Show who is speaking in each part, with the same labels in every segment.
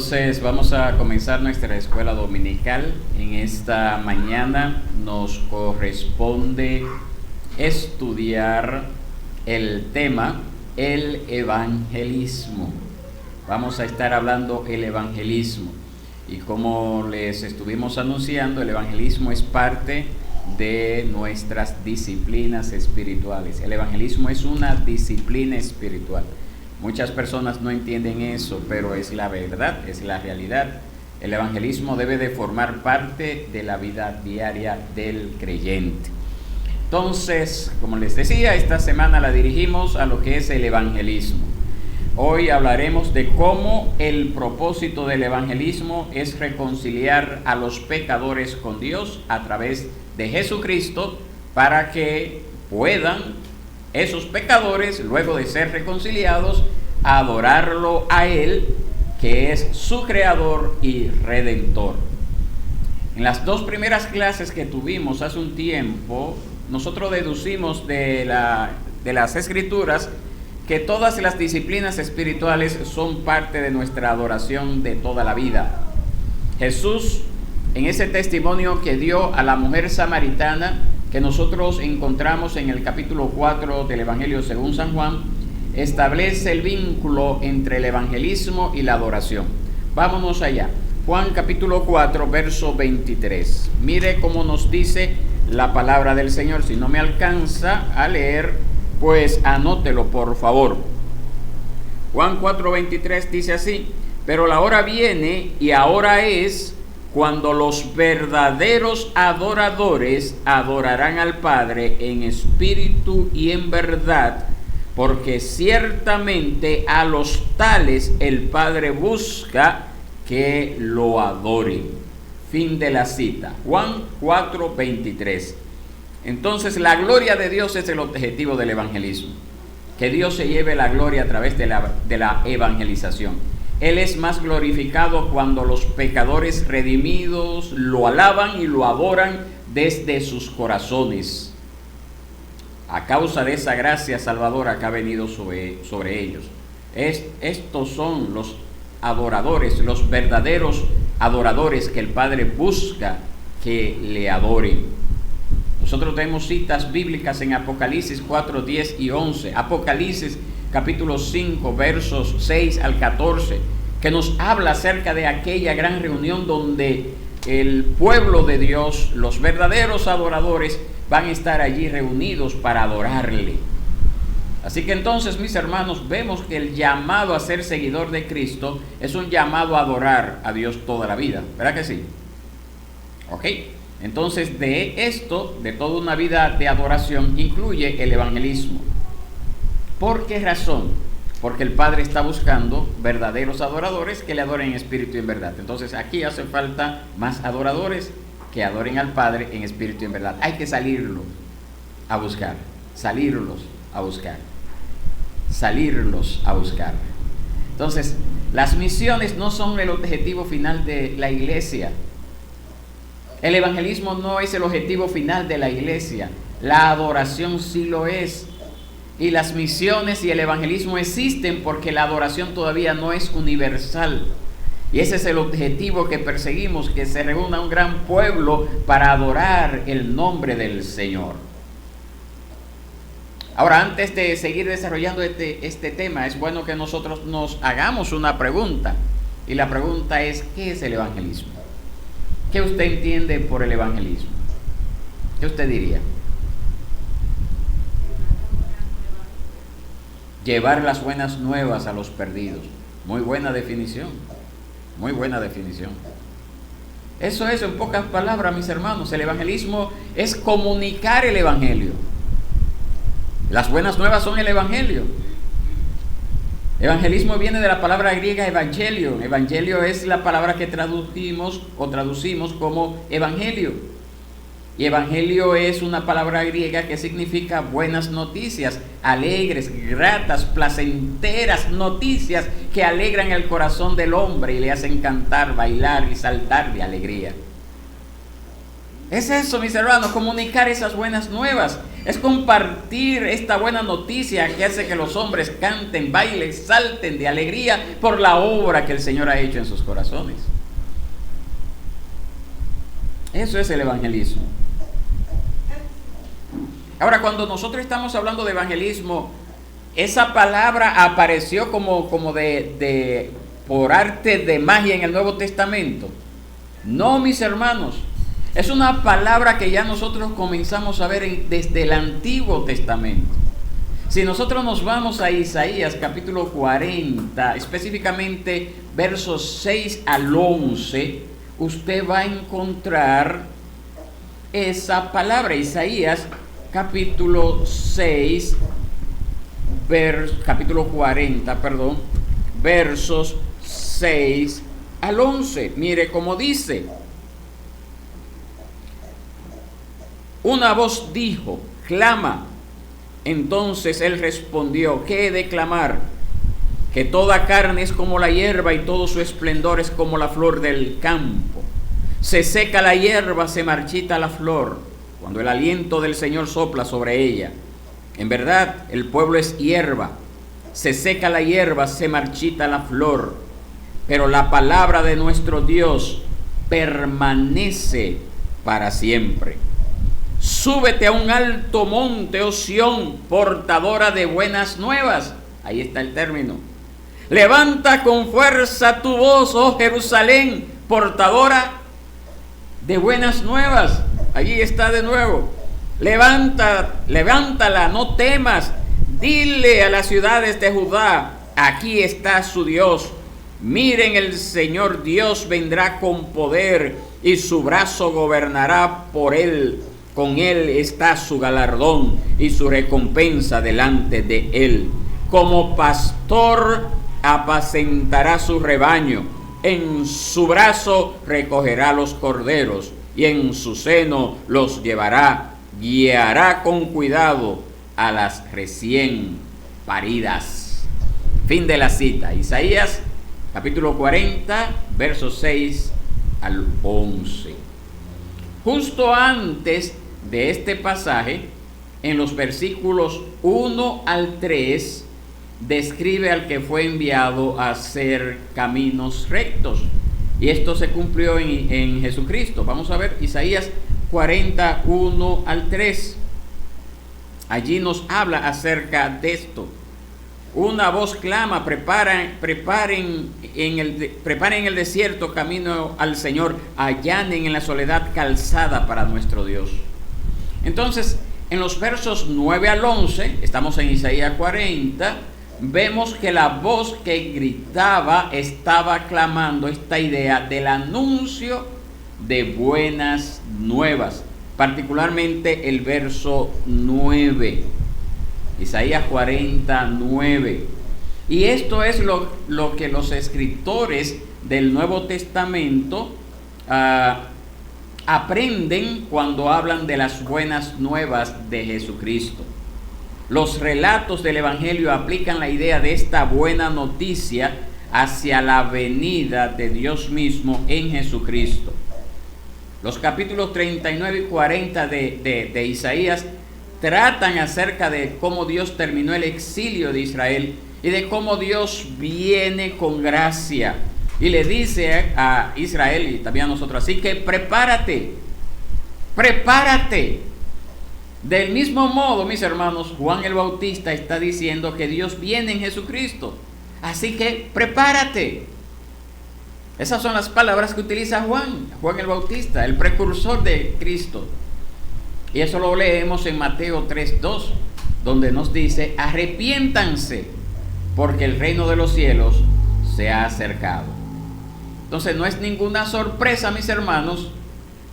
Speaker 1: Entonces vamos a comenzar nuestra escuela dominical. En esta mañana nos corresponde estudiar el tema el evangelismo. Vamos a estar hablando el evangelismo. Y como les estuvimos anunciando, el evangelismo es parte de nuestras disciplinas espirituales. El evangelismo es una disciplina espiritual. Muchas personas no entienden eso, pero es la verdad, es la realidad. El evangelismo debe de formar parte de la vida diaria del creyente. Entonces, como les decía, esta semana la dirigimos a lo que es el evangelismo. Hoy hablaremos de cómo el propósito del evangelismo es reconciliar a los pecadores con Dios a través de Jesucristo, para que puedan esos pecadores, luego de ser reconciliados, adorarlo a Él, que es su creador y redentor. En las dos primeras clases que tuvimos hace un tiempo, nosotros deducimos de las Escrituras que todas las disciplinas espirituales son parte de nuestra adoración de toda la vida. Jesús, en ese testimonio que dio a la mujer samaritana, que nosotros encontramos en el capítulo 4 del Evangelio según San Juan, establece el vínculo entre el evangelismo y la adoración. Vámonos allá. Juan capítulo 4, verso 23. Mire cómo nos dice la palabra del Señor. Si no me alcanza a leer, pues anótelo por favor. Juan 4, 23 dice así: pero la hora viene y ahora es, cuando los verdaderos adoradores adorarán al Padre en espíritu y en verdad, porque ciertamente a los tales el Padre busca que lo adoren. Fin de la cita. Juan 4, 23. Entonces, la gloria de Dios es el objetivo del evangelismo. Que Dios se lleve la gloria a través de la evangelización. Él es más glorificado cuando los pecadores redimidos lo alaban y lo adoran desde sus corazones, a causa de esa gracia salvadora que ha venido sobre ellos. Estos son los adoradores, los verdaderos adoradores que el Padre busca que le adoren. Nosotros tenemos citas bíblicas en Apocalipsis 4, 10 y 11. Apocalipsis capítulo 5, versos 6 al 14, que nos habla acerca de aquella gran reunión donde el pueblo de Dios, los verdaderos adoradores, van a estar allí reunidos para adorarle. Así que entonces, mis hermanos, vemos que el llamado a ser seguidor de Cristo es un llamado a adorar a Dios toda la vida, ¿verdad que sí? Ok, entonces de esto, de toda una vida de adoración, incluye el evangelismo. ¿Por qué razón? Porque el Padre está buscando verdaderos adoradores que le adoren en espíritu y en verdad. Entonces aquí hace falta más adoradores que adoren al Padre en espíritu y en verdad. Hay que salirlos a buscar. Entonces, las misiones no son el objetivo final de la iglesia. El evangelismo no es el objetivo final de la iglesia. La adoración sí lo es. Y las misiones y el evangelismo existen porque la adoración todavía no es universal. Y ese es el objetivo que perseguimos, que se reúna un gran pueblo para adorar el nombre del Señor. Ahora, antes de seguir desarrollando este tema, es bueno que nosotros nos hagamos una pregunta. Y la pregunta es: ¿qué es el evangelismo? ¿Qué usted entiende por el evangelismo? ¿Qué usted diría? Llevar las buenas nuevas a los perdidos. Muy buena definición. Muy buena definición. Eso es, en pocas palabras, mis hermanos. El evangelismo es comunicar el evangelio. Las buenas nuevas son el evangelio. Evangelismo viene de la palabra griega evangelio. Evangelio es la palabra que traducimos como evangelio. Y evangelio es una palabra griega que significa buenas noticias, alegres, gratas, placenteras noticias que alegran el corazón del hombre y le hacen cantar, bailar y saltar de alegría. Es eso, mis hermanos, comunicar esas buenas nuevas. Es compartir esta buena noticia que hace que los hombres canten, bailen, salten de alegría por la obra que el Señor ha hecho en sus corazones. Eso es el evangelismo. Ahora, cuando nosotros estamos hablando de evangelismo, esa palabra apareció como por arte de magia en el Nuevo Testamento. No, mis hermanos. Es una palabra que ya nosotros comenzamos a ver desde el Antiguo Testamento. Si nosotros nos vamos a Isaías capítulo 40, específicamente versos 6 al 11, usted va a encontrar esa palabra. Isaías capítulo 6, capítulo 40, versos 6 al 11. Mire cómo dice. Una voz dijo, clama. Entonces él respondió, ¿qué he de clamar? Que toda carne es como la hierba y todo su esplendor es como la flor del campo. Se seca la hierba, se marchita la flor, cuando el aliento del Señor sopla sobre ella. En verdad, el pueblo es hierba. Se seca la hierba, se marchita la flor. Pero la palabra de nuestro Dios permanece para siempre. Súbete a un alto monte, oh Sión, portadora de buenas nuevas. Ahí está el término. Levanta con fuerza tu voz, oh Jerusalén, portadora de buenas nuevas. Allí está de nuevo. Levántala, no temas. Dile a las ciudades de Judá, aquí está su Dios. Miren, el Señor Dios vendrá con poder y su brazo gobernará por él. Con él está su galardón y su recompensa delante de él. Como pastor apacentará su rebaño. En su brazo recogerá los corderos y en su seno los llevará. Guiará con cuidado a las recién paridas. Fin de la cita. Isaías capítulo 40, versos 6 al 11. Justo antes de este pasaje, en los versículos 1 al 3, describe al que fue enviado a hacer caminos rectos. Y esto se cumplió en Jesucristo. Vamos a ver Isaías 41 al 3. Allí nos habla acerca de esto. Una voz clama, preparen en el desierto camino al Señor, allanen en la soledad calzada para nuestro Dios. Entonces, en los versos 9 al 11, estamos en Isaías 40, vemos que la voz que gritaba estaba clamando esta idea del anuncio de buenas nuevas, particularmente el verso 9. Isaías 49. Y esto es lo que los escritores del Nuevo Testamento aprenden cuando hablan de las buenas nuevas de Jesucristo. Los relatos del Evangelio aplican la idea de esta buena noticia hacia la venida de Dios mismo en Jesucristo. Los capítulos 39 y 40 de Isaías tratan acerca de cómo Dios terminó el exilio de Israel y de cómo Dios viene con gracia y le dice a Israel y también a nosotros, así que prepárate. Del mismo modo, mis hermanos, Juan el Bautista está diciendo que Dios viene en Jesucristo, así que prepárate. Esas son las palabras que utiliza Juan el Bautista, el precursor de Cristo. Y eso lo leemos en Mateo 3:2, donde nos dice, arrepiéntanse, porque el reino de los cielos se ha acercado. Entonces no es ninguna sorpresa, mis hermanos,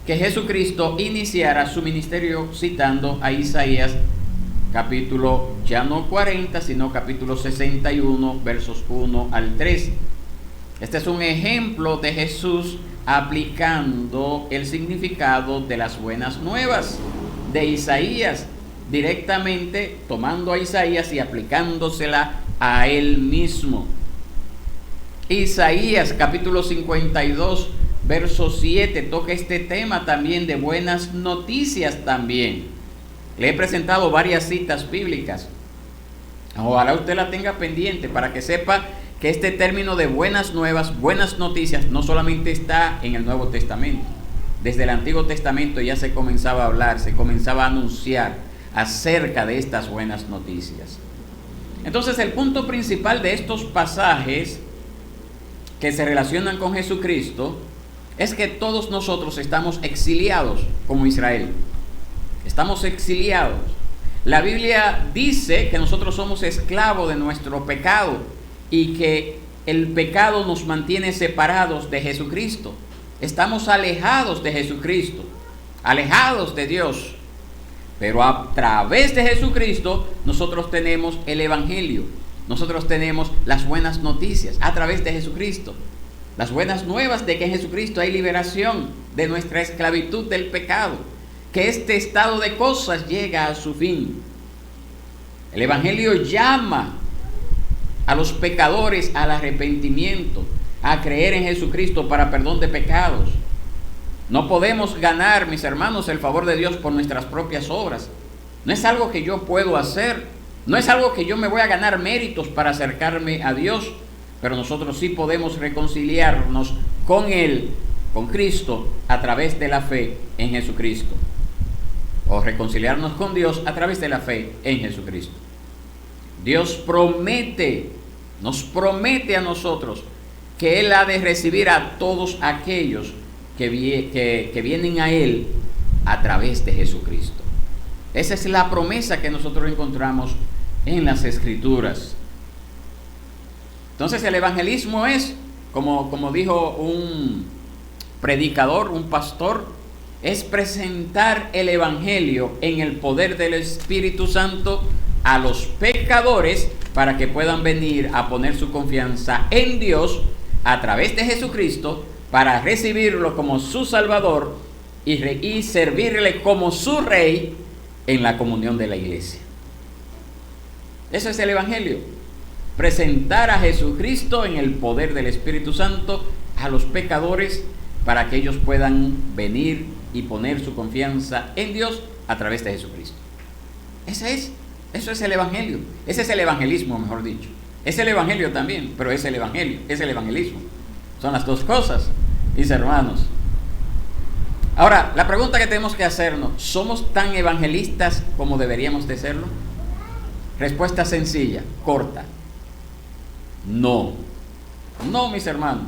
Speaker 1: que Jesucristo iniciara su ministerio citando a Isaías capítulo ya no 40, sino capítulo 61, versos 1 al 3. Este es un ejemplo de Jesús aplicando el significado de las buenas nuevas de Isaías, directamente tomando a Isaías y aplicándosela a él mismo. Isaías capítulo 52, verso 7, toca este tema también de buenas noticias también. Le he presentado varias citas bíblicas. Ojalá usted la tenga pendiente para que sepa que este término de buenas nuevas, buenas noticias, no solamente está en el Nuevo Testamento. Desde el Antiguo Testamento ya se comenzaba a hablar, se comenzaba a anunciar acerca de estas buenas noticias. Entonces, el punto principal de estos pasajes que se relacionan con Jesucristo es que todos nosotros estamos exiliados como Israel. Estamos exiliados. La Biblia dice que nosotros somos esclavos de nuestro pecado y que el pecado nos mantiene separados de Jesucristo. Estamos alejados de Jesucristo, alejados de Dios. Pero a través de Jesucristo nosotros tenemos el Evangelio. Nosotros tenemos las buenas noticias a través de Jesucristo. Las buenas nuevas de que en Jesucristo hay liberación de nuestra esclavitud del pecado. Que este estado de cosas llega a su fin. El Evangelio llama a los pecadores al arrepentimiento, a creer en Jesucristo para perdón de pecados. No podemos ganar, mis hermanos, el favor de Dios por nuestras propias obras. No es algo que yo puedo hacer, no es algo que yo me voy a ganar méritos para acercarme a Dios, pero nosotros sí podemos reconciliarnos con Él, con Cristo, a través de la fe en Jesucristo. O reconciliarnos con Dios a través de la fe en Jesucristo. Dios nos promete a nosotros que Él ha de recibir a todos aquellos que vienen a Él a través de Jesucristo. Esa es la promesa que nosotros encontramos en las Escrituras. Entonces el evangelismo es, como dijo un predicador, un pastor, es presentar el Evangelio en el poder del Espíritu Santo a los pecadores para que puedan venir a poner su confianza en Dios a través de Jesucristo, para recibirlo como su Salvador y servirle como su Rey en la comunión de la iglesia. Eso es el Evangelio. Presentar a Jesucristo en el poder del Espíritu Santo a los pecadores para que ellos puedan venir y poner su confianza en Dios a través de Jesucristo. Eso es el Evangelio. Ese es el evangelismo, mejor dicho. Es el Evangelio también, pero es el Evangelio, es el evangelismo. Son las dos cosas, mis hermanos. Ahora, la pregunta que tenemos que hacernos: ¿somos tan evangelistas como deberíamos de serlo? Respuesta sencilla, corta. No, mis hermanos.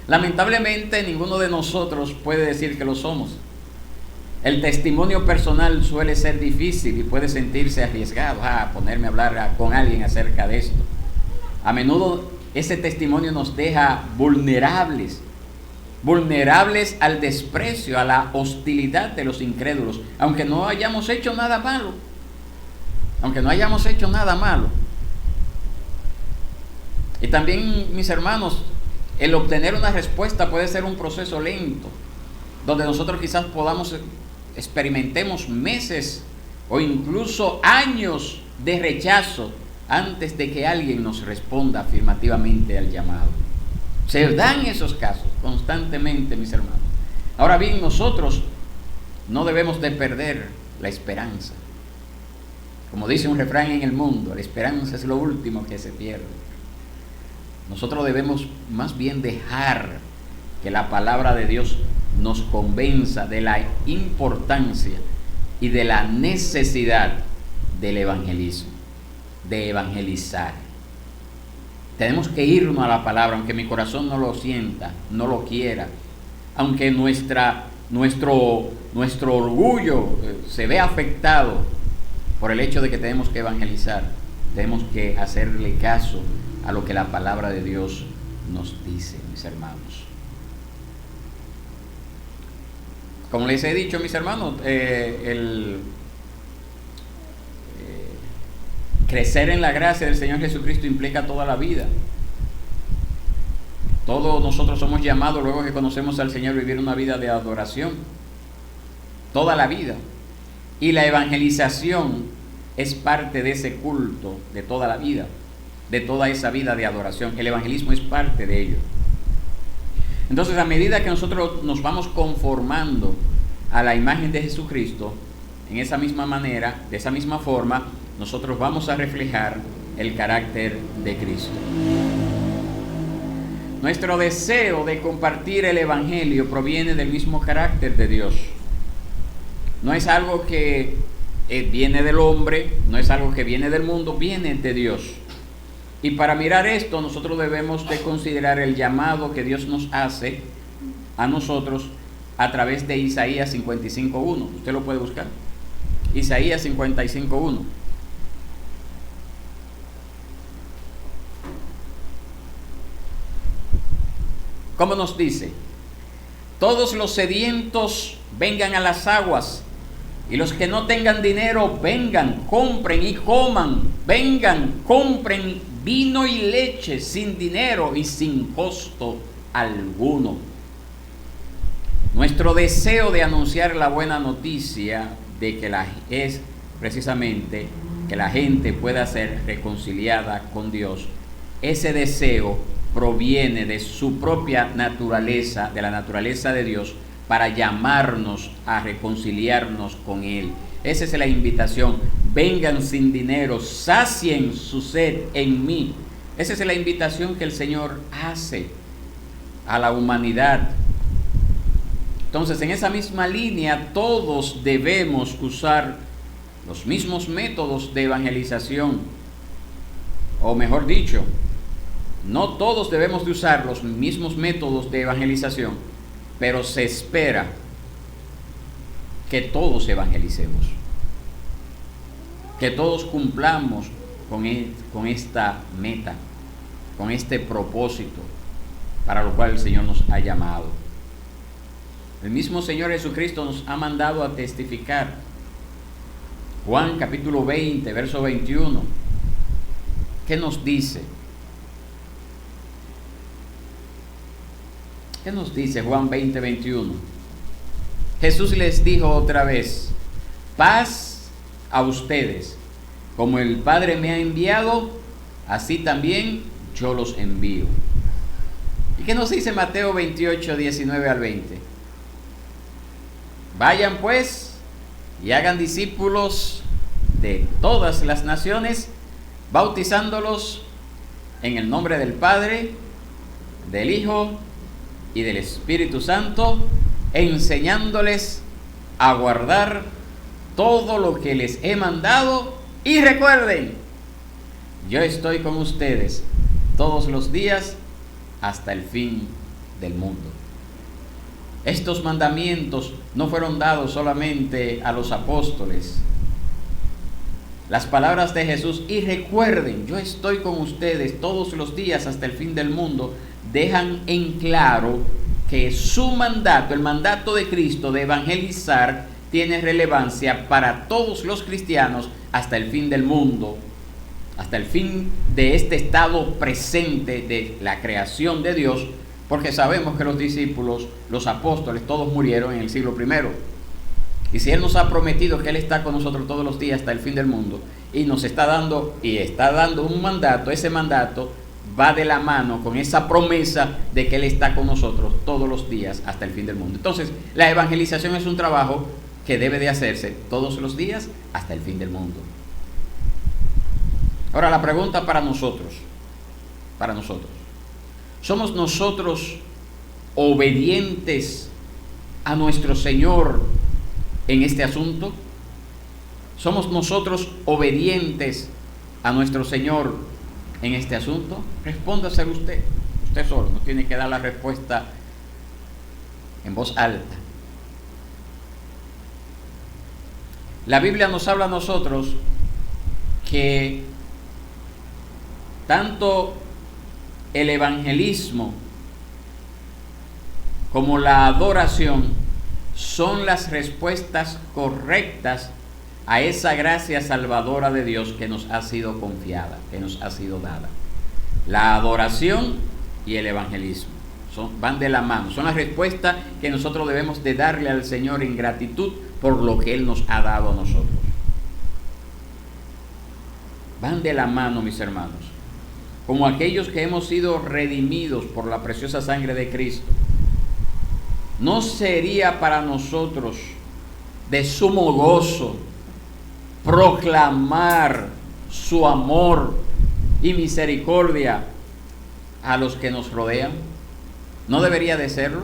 Speaker 1: Lamentablemente ninguno de nosotros puede decir que lo somos. El testimonio personal suele ser difícil y puede sentirse arriesgado a ponerme a hablar con alguien acerca de esto. A menudo ese testimonio nos deja vulnerables al desprecio, a la hostilidad de los incrédulos, aunque no hayamos hecho nada malo. Y también, mis hermanos, el obtener una respuesta puede ser un proceso lento, donde nosotros quizás experimentemos meses o incluso años de rechazo antes de que alguien nos responda afirmativamente al llamado. Se dan esos casos constantemente, mis hermanos. Ahora bien, nosotros no debemos de perder la esperanza. Como dice un refrán en el mundo, la esperanza es lo último que se pierde. Nosotros debemos más bien dejar que la palabra de Dios nos convenza de la importancia y de la necesidad del evangelismo, de evangelizar. Tenemos que irnos a la palabra, aunque mi corazón no lo sienta, no lo quiera, aunque nuestro orgullo se vea afectado por el hecho de que tenemos que evangelizar. Tenemos que hacerle caso a lo que la palabra de Dios nos dice, mis hermanos. Como les he dicho, mis hermanos, crecer en la gracia del Señor Jesucristo implica toda la vida. Todos nosotros somos llamados, luego que conocemos al Señor, a vivir una vida de adoración. Toda la vida. Y la evangelización es parte de ese culto de toda la vida, de toda esa vida de adoración. El evangelismo es parte de ello. Entonces, a medida que nosotros nos vamos conformando a la imagen de Jesucristo, en esa misma manera, de esa misma forma, nosotros vamos a reflejar el carácter de Cristo. Nuestro deseo de compartir el Evangelio proviene del mismo carácter de Dios. No es algo que viene del hombre, no es algo que viene del mundo, viene de Dios. Y para mirar esto, nosotros debemos de considerar el llamado que Dios nos hace a nosotros a través de Isaías 55.1. Usted lo puede buscar. Isaías 55.1. ¿Cómo nos dice? Todos los sedientos vengan a las aguas, y los que no tengan dinero vengan, compren y coman. Vengan, compren vino y leche sin dinero y sin costo alguno. Nuestro deseo de anunciar la buena noticia de que es precisamente que la gente pueda ser reconciliada con Dios. Ese deseo proviene de su propia naturaleza, de la naturaleza de Dios, para llamarnos a reconciliarnos con Él. Esa es la invitación. Vengan sin dinero, sacien su sed en mí. Esa es la invitación que el Señor hace a la humanidad. Entonces, en esa misma línea, todos debemos usar los mismos métodos de evangelización, o mejor dicho, no todos debemos de usar los mismos métodos de evangelización, pero se espera que todos evangelicemos, que todos cumplamos con esta meta, con este propósito para lo cual el Señor nos ha llamado. El mismo Señor Jesucristo nos ha mandado a testificar. Juan capítulo 20, verso 21. ¿Qué nos dice? ¿Qué nos dice Juan 20, 21? Jesús les dijo otra vez: paz a ustedes. Como el Padre me ha enviado, así también yo los envío. ¿Y qué nos dice Mateo 28, 19 al 20? Vayan pues y hagan discípulos de todas las naciones, bautizándolos en el nombre del Padre, del Hijo y del Espíritu Santo, enseñándoles a guardar todo lo que les he mandado. Y recuerden, yo estoy con ustedes todos los días hasta el fin del mundo. Estos mandamientos no fueron dados solamente a los apóstoles. Las palabras de Jesús, y recuerden, yo estoy con ustedes todos los días hasta el fin del mundo, dejan en claro que su mandato, el mandato de Cristo de evangelizar, tiene relevancia para todos los cristianos hasta el fin del mundo, hasta el fin de este estado presente de la creación de Dios, porque sabemos que los discípulos, los apóstoles, todos murieron en el siglo I. Y si Él nos ha prometido que Él está con nosotros todos los días hasta el fin del mundo, y nos está dando un mandato, ese mandato va de la mano con esa promesa de que Él está con nosotros todos los días hasta el fin del mundo. Entonces, la evangelización es un trabajo que debe de hacerse todos los días hasta el fin del mundo. Ahora, la pregunta para nosotros, ¿somos nosotros obedientes a nuestro Señor en este asunto? ¿Somos nosotros obedientes a nuestro Señor en este asunto? Respóndase usted solo, no tiene que dar la respuesta en voz alta. La Biblia nos habla a nosotros que tanto el evangelismo como la adoración son las respuestas correctas a esa gracia salvadora de Dios que nos ha sido confiada, que nos ha sido dada. La adoración y el evangelismo van de la mano, son las respuestas que nosotros debemos de darle al Señor en gratitud por lo que Él nos ha dado a nosotros. Van de la mano, mis hermanos, como aquellos que hemos sido redimidos por la preciosa sangre de Cristo. ¿No sería para nosotros de sumo gozo proclamar su amor y misericordia a los que nos rodean? ¿No debería de serlo?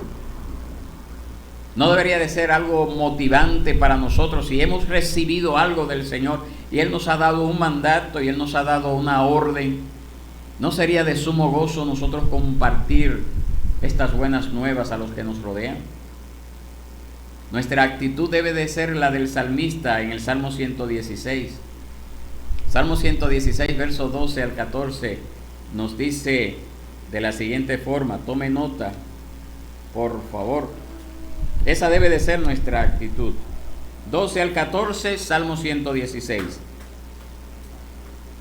Speaker 1: ¿No debería de ser algo motivante para nosotros si hemos recibido algo del Señor y Él nos ha dado un mandato y Él nos ha dado una orden? ¿No sería de sumo gozo nosotros compartir estas buenas nuevas a los que nos rodean? Nuestra actitud debe de ser la del salmista en el Salmo 116. Salmo 116, versos 12 al 14, nos dice de la siguiente forma, tome nota, por favor. Esa debe de ser nuestra actitud. 12 al 14, Salmo 116.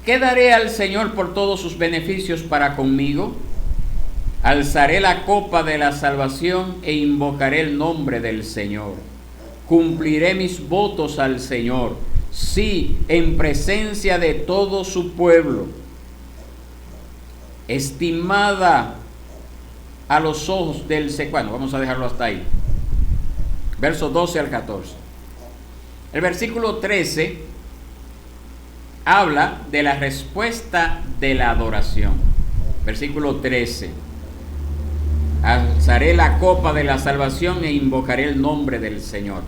Speaker 1: ¿Qué daré al Señor por todos sus beneficios para conmigo? Alzaré la copa de la salvación e invocaré el nombre del Señor. Cumpliré mis votos al Señor, sí, en presencia de todo su pueblo. Estimada a los ojos del Señor. Bueno, vamos a dejarlo hasta ahí. Versos 12 al 14. El versículo 13 habla de la respuesta de la adoración. Versículo 13. Alzaré la copa de la salvación e invocaré el nombre del Señor.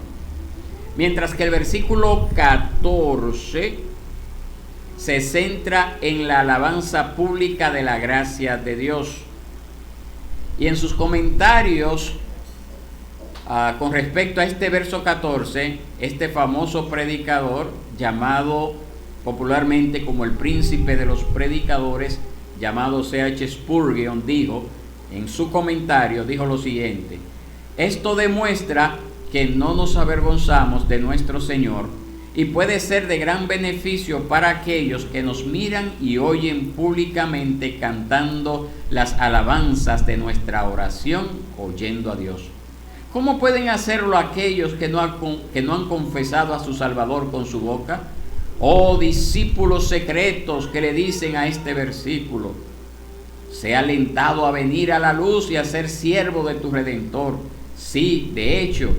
Speaker 1: Mientras que el versículo 14 se centra en la alabanza pública de la gracia de Dios. Y en sus comentarios con respecto a este verso 14, este famoso predicador, llamado popularmente como el príncipe de los predicadores, llamado C.H. Spurgeon, dijo en su comentario, dijo lo siguiente: esto demuestra que no nos avergonzamos de nuestro Señor y puede ser de gran beneficio para aquellos que nos miran y oyen públicamente cantando las alabanzas de nuestra oración, oyendo a Dios. ¿Cómo pueden hacerlo aquellos que no han confesado a su Salvador con su boca? Oh discípulos secretos que le dicen a este versículo: sea alentado a venir a la luz y a ser siervo de tu Redentor. Sí, de hecho,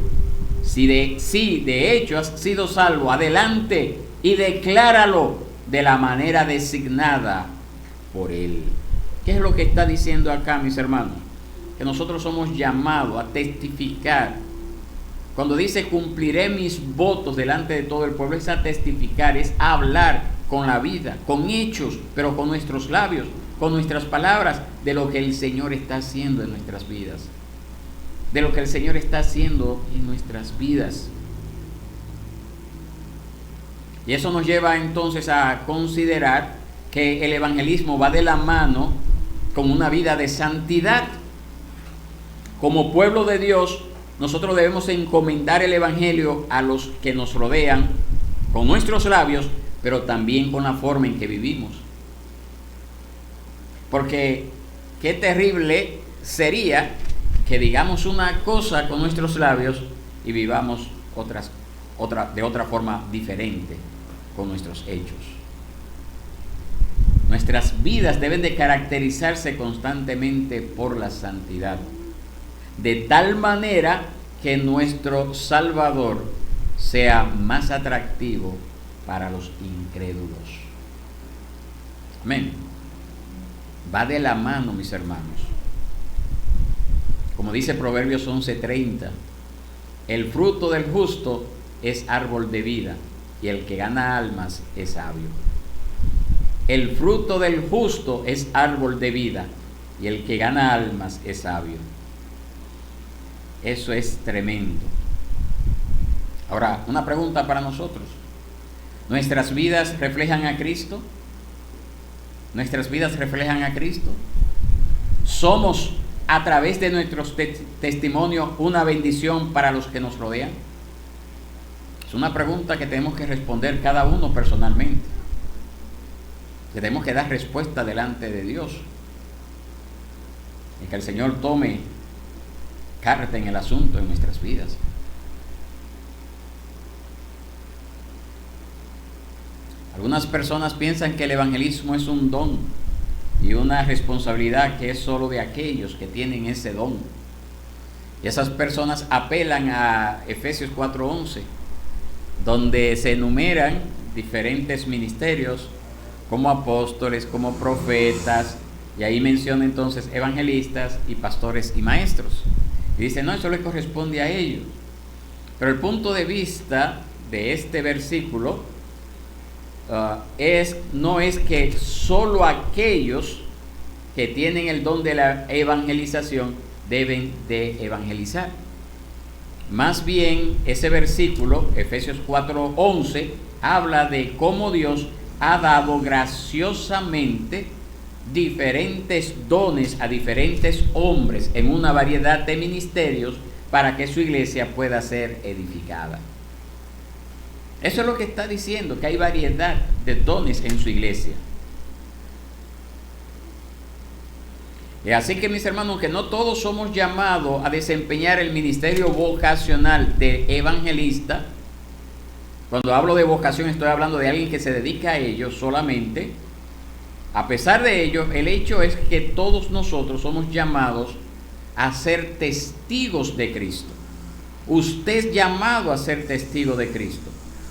Speaker 1: has sido salvo. Adelante y decláralo de la manera designada por Él. ¿Qué es lo que está diciendo acá, mis hermanos? Que nosotros somos llamados a testificar. Cuando dice cumpliré mis votos delante de todo el pueblo, es a testificar, es a hablar con la vida, con hechos, pero con nuestros labios, con nuestras palabras, de lo que el Señor está haciendo en nuestras vidas. De lo que el Señor está haciendo en nuestras vidas. Y eso nos lleva entonces a considerar que el evangelismo va de la mano con una vida de santidad. Como pueblo de Dios, nosotros debemos encomendar el evangelio a los que nos rodean con nuestros labios, pero también con la forma en que vivimos. Porque qué terrible sería que digamos una cosa con nuestros labios y vivamos de otra forma diferente con nuestros hechos. Nuestras vidas deben de caracterizarse constantemente por la santidad, de tal manera que nuestro Salvador sea más atractivo para los incrédulos. Amén. Va de la mano, mis hermanos. Como dice Proverbios 11:30, el fruto del justo es árbol de vida, y el que gana almas es sabio. El fruto del justo es árbol de vida, y el que gana almas es sabio. Eso es tremendo. Ahora, una pregunta para nosotros. ¿Nuestras vidas reflejan a Cristo? ¿Nuestras vidas reflejan a Cristo? ¿Somos a través de nuestros testimonios una bendición para los que nos rodean? Es una pregunta que tenemos que responder cada uno personalmente. Que tenemos que dar respuesta delante de Dios. Y que el Señor tome carta en el asunto en nuestras vidas. Algunas personas piensan que el evangelismo es un don y una responsabilidad que es solo de aquellos que tienen ese don. Y esas personas apelan a Efesios 4:11, donde se enumeran diferentes ministerios como apóstoles, como profetas, y ahí menciona entonces evangelistas y pastores y maestros. Y dice, no, eso le corresponde a ellos. Pero el punto de vista de este versículo no es que solo aquellos que tienen el don de la evangelización deben de evangelizar. Más bien, ese versículo, Efesios 4:11, habla de cómo Dios ha dado graciosamente diferentes dones a diferentes hombres en una variedad de ministerios para que su iglesia pueda ser edificada. Eso es lo que está diciendo, que hay variedad de dones en su iglesia. Y así que, mis hermanos, que no todos somos llamados a desempeñar el ministerio vocacional de evangelista. Cuando hablo de vocación estoy hablando de alguien que se dedica a ello solamente. A pesar de ello, el hecho es que todos nosotros somos llamados a ser testigos de Cristo. Usted es llamado a ser testigo de Cristo.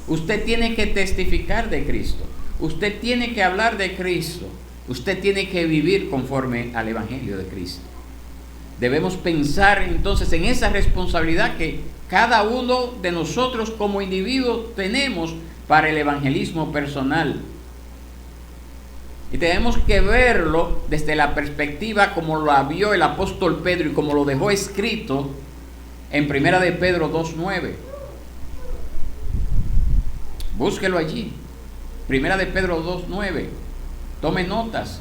Speaker 1: Usted tiene que testificar de Cristo. Usted tiene que hablar de Cristo. Usted tiene que vivir conforme al Evangelio de Cristo. Debemos pensar entonces en esa responsabilidad que cada uno de nosotros como individuos tenemos para el evangelismo personal. Y tenemos que verlo desde la perspectiva como lo vio el apóstol Pedro y como lo dejó escrito en 1 de Pedro 2:9. Búsquelo allí. 1 de Pedro 2:9. Tome notas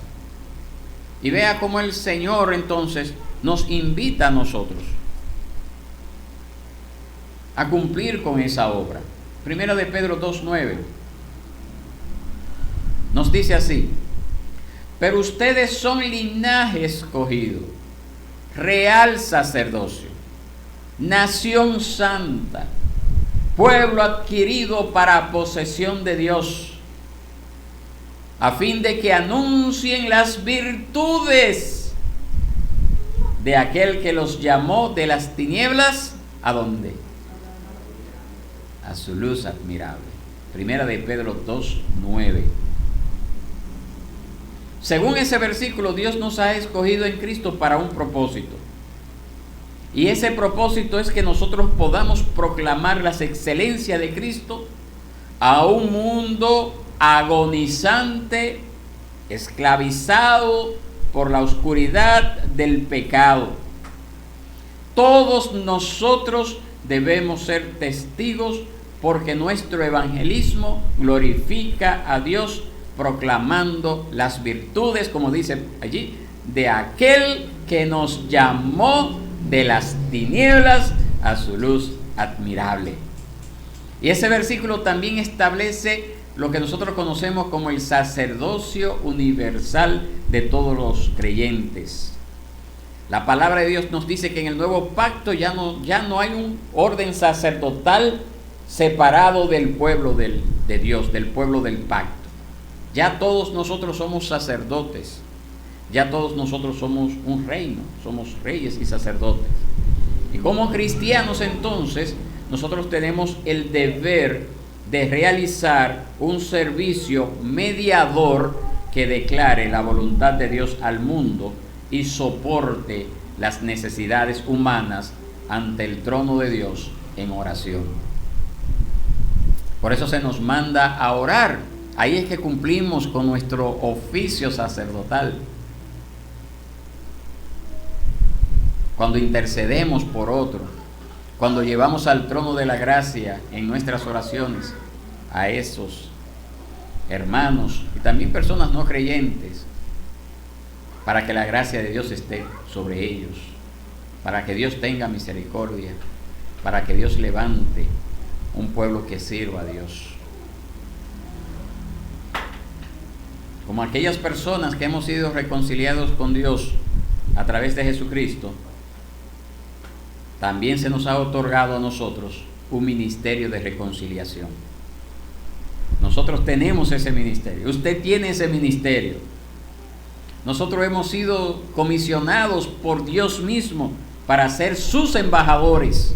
Speaker 1: y vea cómo el Señor entonces nos invita a nosotros a cumplir con esa obra. 1 de Pedro 2:9 nos dice así: pero ustedes son linaje escogido, real sacerdocio, nación santa, pueblo adquirido para posesión de Dios, a fin de que anuncien las virtudes de aquel que los llamó de las tinieblas, ¿a dónde? A su luz admirable. 1 de Pedro 2:9. Según ese versículo, Dios nos ha escogido en Cristo para un propósito. Y ese propósito es que nosotros podamos proclamar las excelencias de Cristo a un mundo agonizante, esclavizado por la oscuridad del pecado. Todos nosotros debemos ser testigos porque nuestro evangelismo glorifica a Dios proclamando las virtudes, como dice allí, de aquel que nos llamó de las tinieblas a su luz admirable. Y ese versículo también establece lo que nosotros conocemos como el sacerdocio universal de todos los creyentes. La palabra de Dios nos dice que en el nuevo pacto ya no hay un orden sacerdotal separado del pueblo de Dios, del pueblo del pacto. Ya todos nosotros somos sacerdotes, ya todos nosotros somos un reino, somos reyes y sacerdotes. Y como cristianos entonces, nosotros tenemos el deber de realizar un servicio mediador que declare la voluntad de Dios al mundo y soporte las necesidades humanas ante el trono de Dios en oración. Por eso se nos manda a orar. Ahí es que cumplimos con nuestro oficio sacerdotal. Cuando intercedemos por otro, cuando llevamos al trono de la gracia en nuestras oraciones a esos hermanos y también personas no creyentes, para que la gracia de Dios esté sobre ellos, para que Dios tenga misericordia, para que Dios levante un pueblo que sirva a Dios. Como aquellas personas que hemos sido reconciliados con Dios a través de Jesucristo, también se nos ha otorgado a nosotros un ministerio de reconciliación. Nosotros tenemos ese ministerio, usted tiene ese ministerio. Nosotros hemos sido comisionados por Dios mismo para ser sus embajadores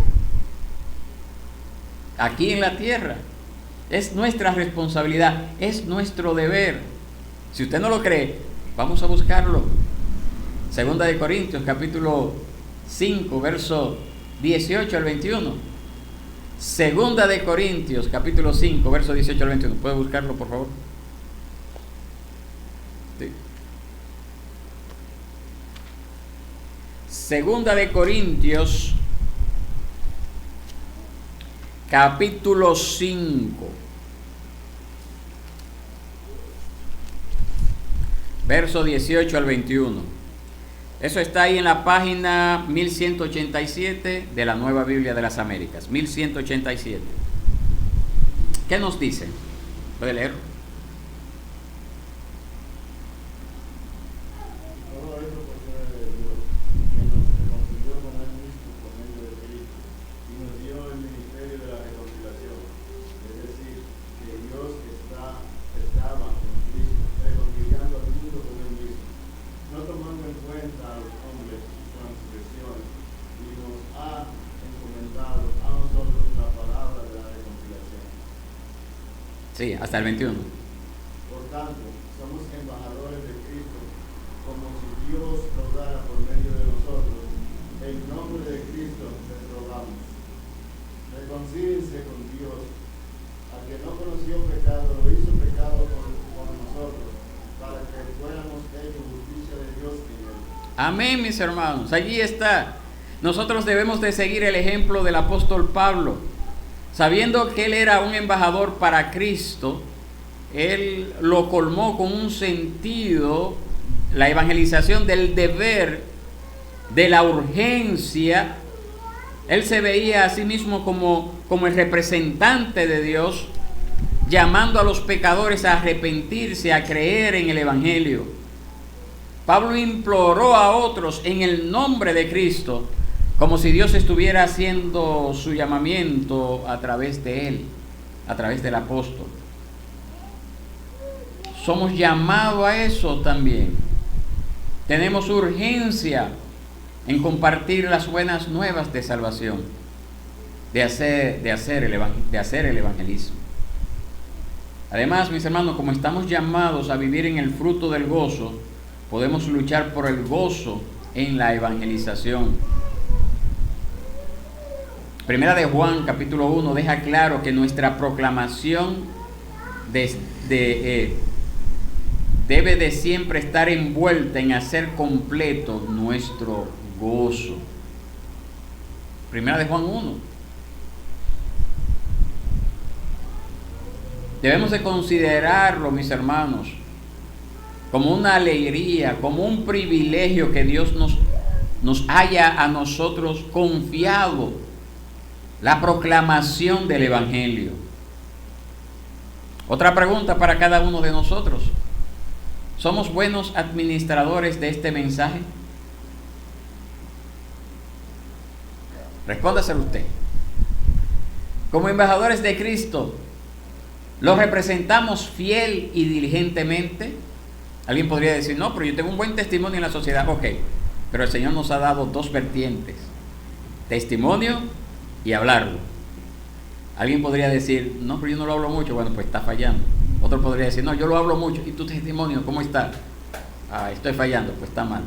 Speaker 1: aquí en la tierra. Es nuestra responsabilidad, es nuestro deber. Si usted no lo cree, vamos a buscarlo. Segunda de Corintios, capítulo 5, verso 18 al 21. Segunda de Corintios, capítulo 5, verso 18 al 21. ¿Puede buscarlo, por favor? Sí. Segunda de Corintios, capítulo 5, verso 18 al 21. Eso está ahí en la página 1187 de la Nueva Biblia de las Américas. 1187. ¿Qué nos dice? ¿Puede leer? Sí, hasta el 21.
Speaker 2: Por tanto, somos embajadores de Cristo, como si Dios rogara por medio de nosotros. En nombre de Cristo les rogamos. Reconcíliense con Dios. Al que no conoció pecado, lo hizo pecado por nosotros, para que fuéramos hechos justicia de Dios en él.
Speaker 1: Amén, mis hermanos. Allí está. Nosotros debemos de seguir el ejemplo del apóstol Pablo. Sabiendo que él era un embajador para Cristo, él lo colmó con un sentido, la evangelización del deber, de la urgencia. Él se veía a sí mismo como el representante de Dios, llamando a los pecadores a arrepentirse, a creer en el Evangelio. Pablo imploró a otros en el nombre de Cristo, como si Dios estuviera haciendo su llamamiento a través de él, a través del apóstol. Somos llamados a eso también. Tenemos urgencia en compartir las buenas nuevas de salvación, de hacer el evangelismo. Además, mis hermanos, como estamos llamados a vivir en el fruto del gozo, podemos luchar por el gozo en la evangelización. Primera de Juan, capítulo 1, deja claro que nuestra proclamación debe de siempre estar envuelta en hacer completo nuestro gozo. Primera de Juan 1. Debemos de considerarlo, mis hermanos, como una alegría, como un privilegio que Dios nos haya a nosotros confiado la proclamación del Evangelio. Otra pregunta para cada uno de nosotros. ¿Somos buenos administradores de este mensaje? Respóndaselo usted. Como embajadores de Cristo, ¿lo representamos fiel y diligentemente? Alguien podría decir, no, pero yo tengo un buen testimonio en la sociedad. Ok, pero el Señor nos ha dado dos vertientes: testimonio y hablarlo. Alguien podría decir, no, pero yo no lo hablo mucho. Bueno, pues está fallando. Otro podría decir, no, yo lo hablo mucho. ¿Y tu testimonio cómo está? Estoy fallando. Pues está mal.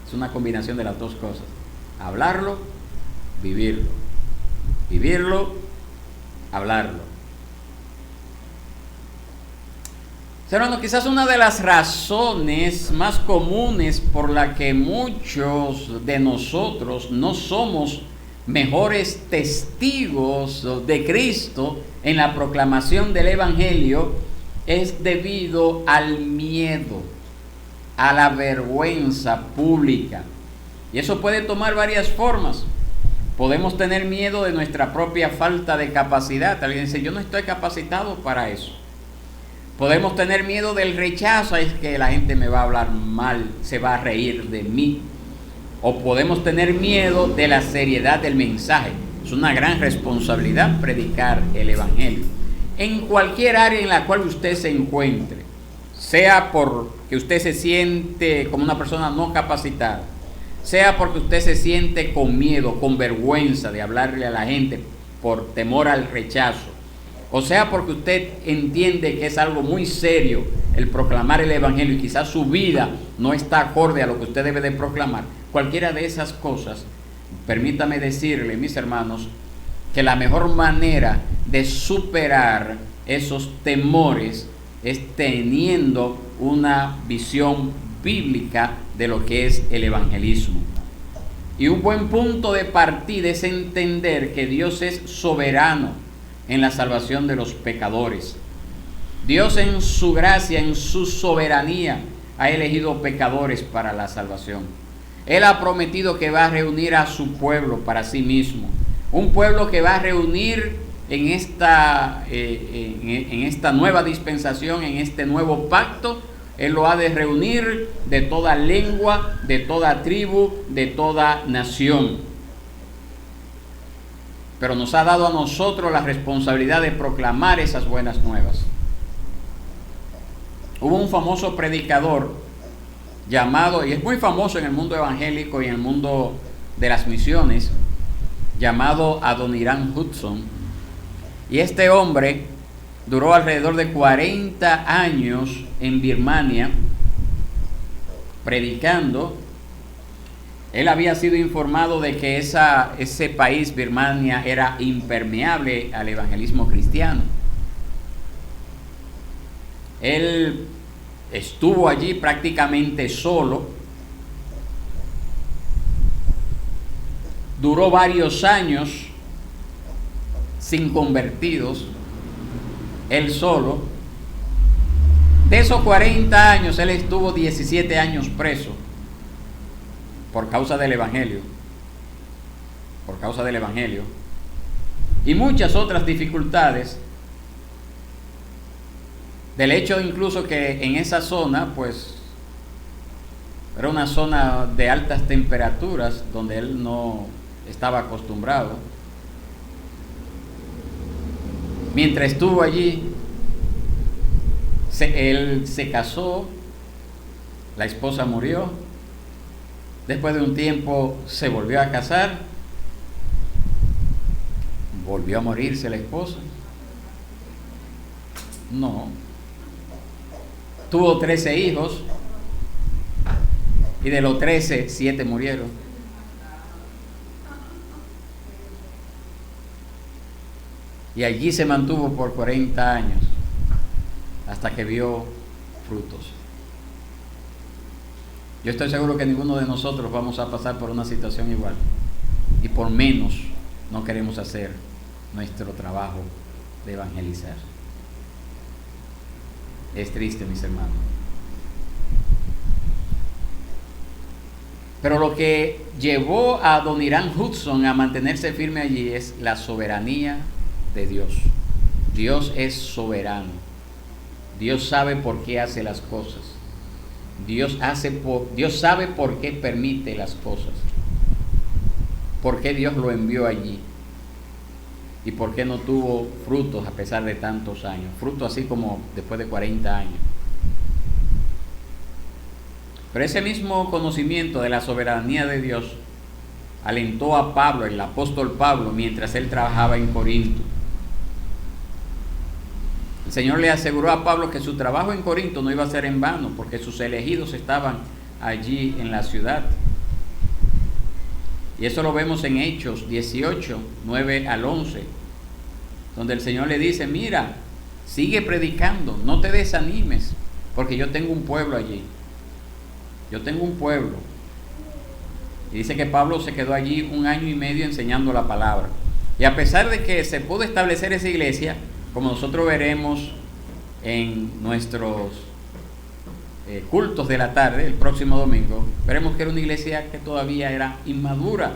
Speaker 1: Es una combinación de las dos cosas: hablarlo, vivirlo. Vivirlo, hablarlo. Hermano, quizás una de las razones más comunes por la que muchos de nosotros no somos mejores testigos de Cristo en la proclamación del Evangelio es debido al miedo, a la vergüenza pública. Y eso puede tomar varias formas. Podemos tener miedo de nuestra propia falta de capacidad. Alguien dice, yo no estoy capacitado para eso. Podemos tener miedo del rechazo, es que la gente me va a hablar mal, se va a reír de mí. O podemos tener miedo de la seriedad del mensaje. Es una gran responsabilidad predicar el Evangelio. En cualquier área en la cual usted se encuentre, sea porque usted se siente como una persona no capacitada, sea porque usted se siente con miedo, con vergüenza de hablarle a la gente por temor al rechazo, o sea porque usted entiende que es algo muy serio el proclamar el Evangelio y quizás su vida no está acorde a lo que usted debe de proclamar, cualquiera de esas cosas, permítame decirle, mis hermanos, que la mejor manera de superar esos temores es teniendo una visión bíblica de lo que es el evangelismo. Y un buen punto de partida es entender que Dios es soberano en la salvación de los pecadores. Dios en su gracia, en su soberanía, ha elegido pecadores para la salvación. Él ha prometido que va a reunir a su pueblo para sí mismo. Un pueblo que va a reunir en esta nueva dispensación, en este nuevo pacto. Él lo ha de reunir de toda lengua, de toda tribu, de toda nación. Pero nos ha dado a nosotros la responsabilidad de proclamar esas buenas nuevas. Hubo un famoso predicador llamado, y es muy famoso en el mundo evangélico y en el mundo de las misiones, llamado Adoniram Hudson. Y este hombre duró alrededor de 40 años en Birmania predicando. Él había sido informado de que ese país, Birmania, era impermeable al evangelismo cristiano. Él estuvo allí prácticamente solo. Duró varios años sin convertidos, él solo. De esos 40 años, él estuvo 17 años preso por causa del evangelio. Por causa del evangelio. Y muchas otras dificultades. Del hecho incluso que en esa zona, pues, era una zona de altas temperaturas donde él no estaba acostumbrado. Mientras estuvo allí, él se casó, la esposa murió, después de un tiempo se volvió a casar, volvió a morirse la esposa. No. Tuvo 13 hijos y de los 13, 7 murieron. Y allí se mantuvo por 40 años hasta que vio frutos. Yo estoy seguro que ninguno de nosotros vamos a pasar por una situación igual. Y por menos no queremos hacer nuestro trabajo de evangelizar. Es triste, mis hermanos. Pero lo que llevó a Adoniram Hudson a mantenerse firme allí es la soberanía de Dios. Dios es soberano. Dios sabe por qué hace las cosas. Dios sabe por qué permite las cosas. Por qué Dios lo envió allí. Y por qué no tuvo frutos a pesar de tantos años. Frutos así como después de 40 años. Pero ese mismo conocimiento de la soberanía de Dios alentó a Pablo, el apóstol Pablo, mientras él trabajaba en Corinto. El Señor le aseguró a Pablo que su trabajo en Corinto no iba a ser en vano, porque sus elegidos estaban allí en la ciudad. Y eso lo vemos en Hechos 18, 9 al 11, donde el Señor le dice: mira, sigue predicando, no te desanimes, porque yo tengo un pueblo allí. Yo tengo un pueblo. Y dice que Pablo se quedó allí 1 año y medio enseñando la palabra. Y a pesar de que se pudo establecer esa iglesia, como nosotros veremos en nuestros cultos de la tarde, el próximo domingo, veremos que era una iglesia que todavía era inmadura,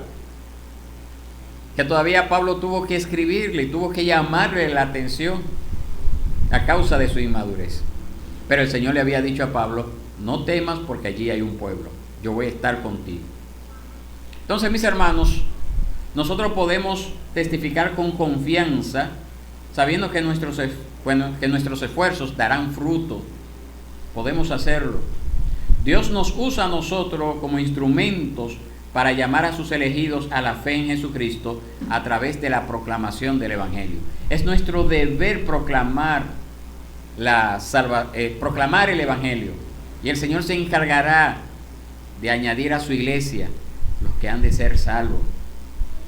Speaker 1: que todavía Pablo tuvo que escribirle y tuvo que llamarle la atención a causa de su inmadurez. Pero el Señor le había dicho a Pablo: no temas, porque allí hay un pueblo, yo voy a estar contigo. Entonces, mis hermanos, nosotros podemos testificar con confianza, sabiendo que nuestros esfuerzos darán fruto. Podemos hacerlo. Dios nos usa a nosotros como instrumentos para llamar a sus elegidos a la fe en Jesucristo a través de la proclamación del Evangelio. Es nuestro deber proclamar proclamar el Evangelio, y el Señor se encargará de añadir a su iglesia los que han de ser salvos.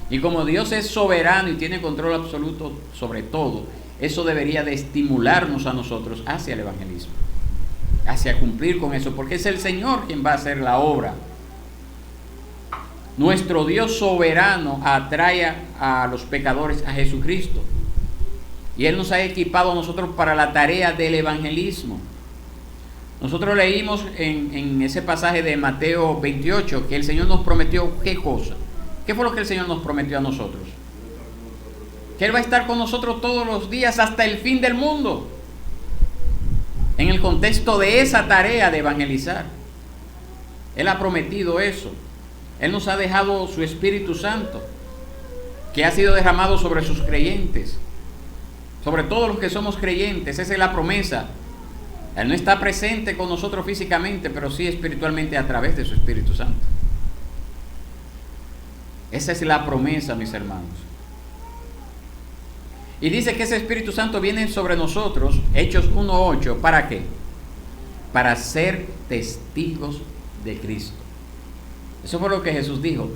Speaker 1: Y como Dios es soberano y tiene control absoluto sobre todo, eso debería de estimularnos a nosotros hacia el evangelismo, hacia cumplir con eso, porque es el Señor quien va a hacer la obra. Nuestro Dios soberano atrae a los pecadores a Jesucristo, y Él nos ha equipado a nosotros para la tarea del evangelismo. Nosotros leímos en ese pasaje de Mateo 28 que el Señor nos prometió ¿qué cosa? ¿Qué fue lo que el Señor nos prometió a nosotros? Que Él va a estar con nosotros todos los días hasta el fin del mundo, en el contexto de esa tarea de evangelizar. Él ha prometido eso. Él nos ha dejado su Espíritu Santo, que ha sido derramado sobre sus creyentes, sobre todos los que somos creyentes. Esa es la promesa. Él no está presente con nosotros físicamente, pero sí espiritualmente a través de su Espíritu Santo. Esa es la promesa, mis hermanos. Y dice que ese Espíritu Santo viene sobre nosotros, Hechos 1:8, ¿para qué? Para ser testigos de Cristo. Eso fue lo que Jesús dijo.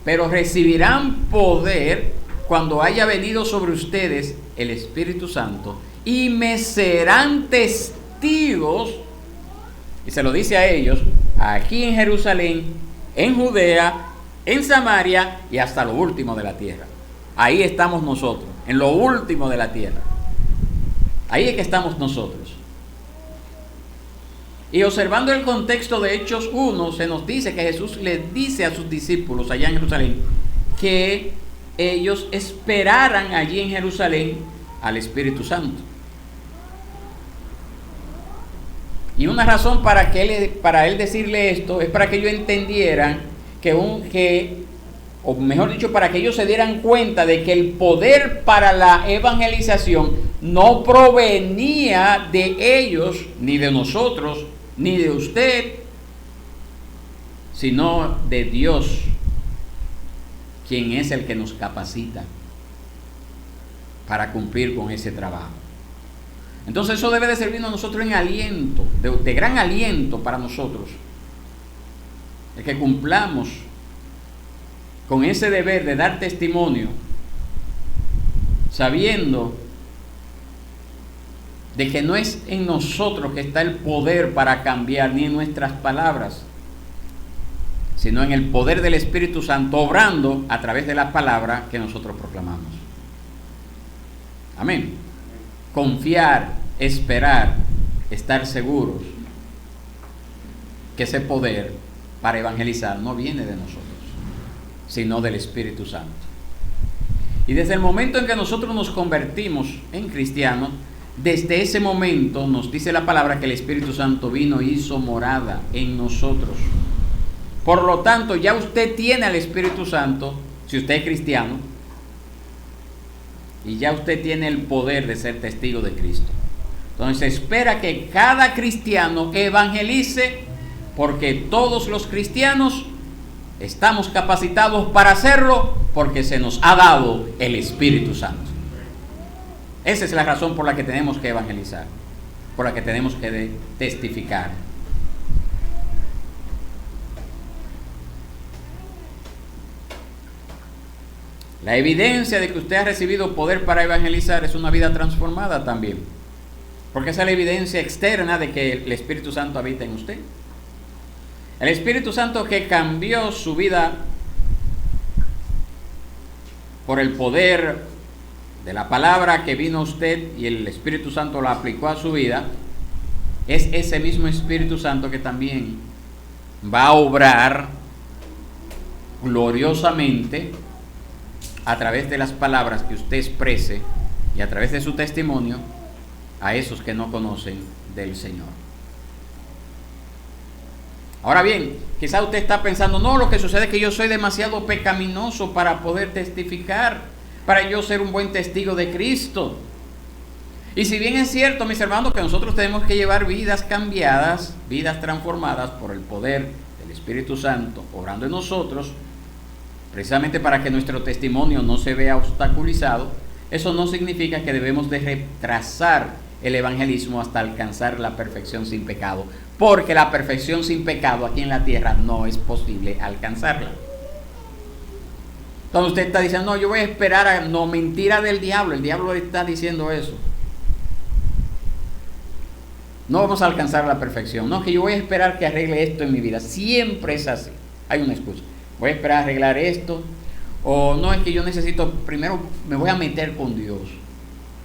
Speaker 1: Pero recibirán poder cuando haya venido sobre ustedes el Espíritu Santo, y me serán testigos, y se lo dice a ellos, aquí en Jerusalén, en Judea, en Samaria y hasta lo último de la tierra. Ahí estamos nosotros, en lo último de la tierra. Ahí es que estamos nosotros. Y observando el contexto de Hechos 1, se nos dice que Jesús les dice a sus discípulos allá en Jerusalén que ellos esperaran allí en Jerusalén al Espíritu Santo. Y una razón para él decirle esto es para que ellos entendieran o mejor dicho, para que ellos se dieran cuenta de que el poder para la evangelización no provenía de ellos, ni de nosotros, ni de usted, sino de Dios, quien es el que nos capacita para cumplir con ese trabajo. Entonces eso debe de servirnos a nosotros en aliento, de gran aliento para nosotros, el que cumplamos con ese deber de dar testimonio, sabiendo de que no es en nosotros que está el poder para cambiar, ni en nuestras palabras, sino en el poder del Espíritu Santo obrando a través de la palabra que nosotros proclamamos. Amén. Confiar, esperar, estar seguros que ese poder para evangelizar no viene de nosotros, sino del Espíritu Santo. Y desde el momento en que nosotros nos convertimos en cristianos, desde ese momento nos dice la palabra que el Espíritu Santo vino y hizo morada en nosotros. Por lo tanto, ya usted tiene al Espíritu Santo, si usted es cristiano, y ya usted tiene el poder de ser testigo de Cristo. Entonces se espera que cada cristiano evangelice, porque todos los cristianos estamos capacitados para hacerlo, porque se nos ha dado el Espíritu Santo. Esa es la razón por la que tenemos que evangelizar, por la que tenemos que testificar. La evidencia de que usted ha recibido poder para evangelizar es una vida transformada también, porque esa es la evidencia externa de que el Espíritu Santo habita en usted. El Espíritu Santo que cambió su vida por el poder de la palabra que vino a usted, y el Espíritu Santo la aplicó a su vida, es ese mismo Espíritu Santo que también va a obrar gloriosamente a través de las palabras que usted exprese y a través de su testimonio a esos que no conocen del Señor. Ahora bien, quizá usted está pensando, no, lo que sucede es que yo soy demasiado pecaminoso para poder testificar, para yo ser un buen testigo de Cristo. Y si bien es cierto, mis hermanos, que nosotros tenemos que llevar vidas cambiadas, vidas transformadas por el poder del Espíritu Santo obrando en nosotros, precisamente para que nuestro testimonio no se vea obstaculizado. Eso no significa que debemos de retrasar el evangelismo hasta alcanzar la perfección sin pecado, porque la perfección sin pecado aquí en la tierra no es posible alcanzarla. Entonces usted está diciendo, no, yo voy a esperar a... No, mentira del diablo, el diablo está diciendo eso. No vamos a alcanzar la perfección, no, que yo voy a esperar que arregle esto en mi vida. Siempre es así, hay una excusa. Voy a esperar a arreglar esto, o no, es que yo necesito, primero me voy a meter con Dios.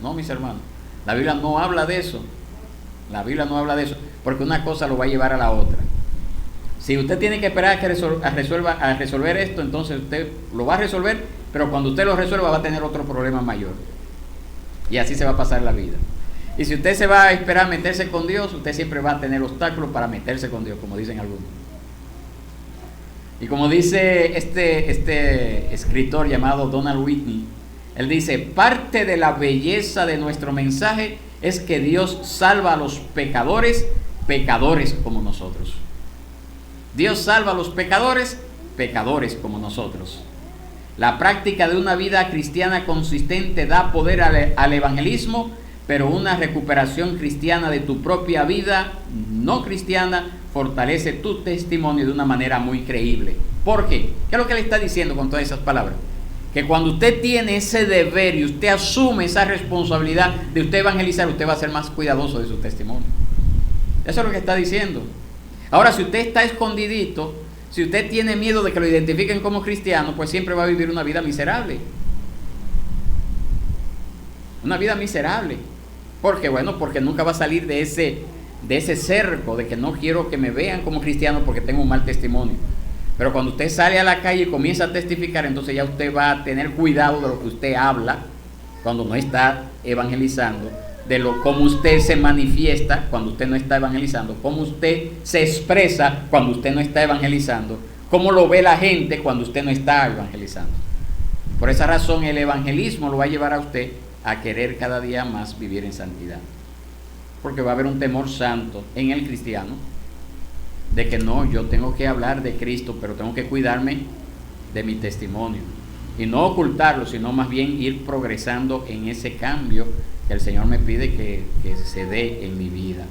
Speaker 1: No, mis hermanos, la Biblia no habla de eso. La Biblia no habla de eso, porque una cosa lo va a llevar a la otra. Si usted tiene que esperar a resolver esto, entonces usted lo va a resolver, pero cuando usted lo resuelva va a tener otro problema mayor. Y así se va a pasar la vida. Y si usted se va a esperar a meterse con Dios, usted siempre va a tener obstáculos para meterse con Dios, como dicen algunos. Y como dice este escritor llamado Donald Whitney, él dice, parte de la belleza de nuestro mensaje es que Dios salva a los pecadores como nosotros. Dios salva a los pecadores como nosotros. La práctica de una vida cristiana consistente da poder al evangelismo, pero una recuperación cristiana de tu propia vida no cristiana fortalece tu testimonio de una manera muy creíble. ¿Por qué? ¿Qué es lo que le está diciendo con todas esas palabras? Que cuando usted tiene ese deber y usted asume esa responsabilidad de usted evangelizar, usted va a ser más cuidadoso de su testimonio. Eso es lo que está diciendo. Ahora, si usted está escondidito, si usted tiene miedo de que lo identifiquen como cristiano, pues siempre va a vivir una vida miserable. Una vida miserable. ¿Por qué? Bueno, porque nunca va a salir de ese cerco de que no quiero que me vean como cristiano porque tengo un mal testimonio. Pero cuando usted sale a la calle y comienza a testificar, entonces ya usted va a tener cuidado de lo que usted habla cuando no está evangelizando, de cómo usted se manifiesta cuando usted no está evangelizando, cómo usted se expresa cuando usted no está evangelizando, cómo lo ve la gente cuando usted no está evangelizando. Por esa razón el evangelismo lo va a llevar a usted a querer cada día más vivir en santidad, porque va a haber un temor santo en el cristiano de que no, yo tengo que hablar de Cristo, pero tengo que cuidarme de mi testimonio y no ocultarlo, sino más bien ir progresando en ese cambio que el Señor me pide que se dé en mi vida.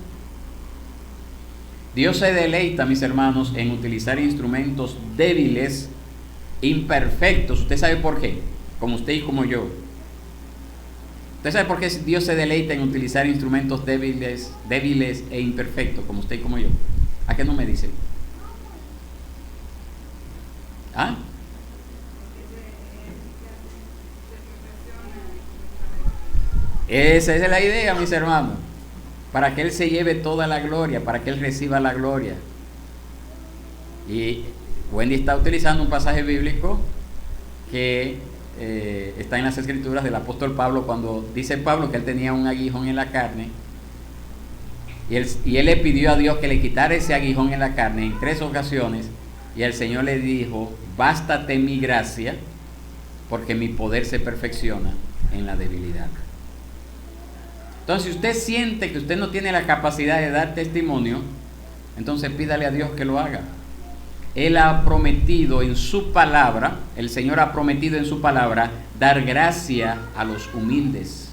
Speaker 1: Dios se deleita, mis hermanos, en utilizar instrumentos débiles, imperfectos. ¿Usted sabe por qué? Como usted y como yo. ¿Usted sabe por qué Dios se deleita en utilizar instrumentos débiles e imperfectos, como usted y como yo? ¿A qué no me dice? ¿Ah? Esa es la idea, mis hermanos. Para que Él se lleve toda la gloria, para que Él reciba la gloria. Y Wendy está utilizando un pasaje bíblico que está en las escrituras del apóstol Pablo, cuando dice Pablo que él tenía un aguijón en la carne y él le pidió a Dios que le quitara ese aguijón en la carne en 3 ocasiones, y el Señor le dijo, bástate mi gracia, porque mi poder se perfecciona en la debilidad. Entonces, si usted siente que usted no tiene la capacidad de dar testimonio, entonces pídale a Dios que lo haga. Él ha prometido en su palabra, el Señor ha prometido en su palabra dar gracia a los humildes.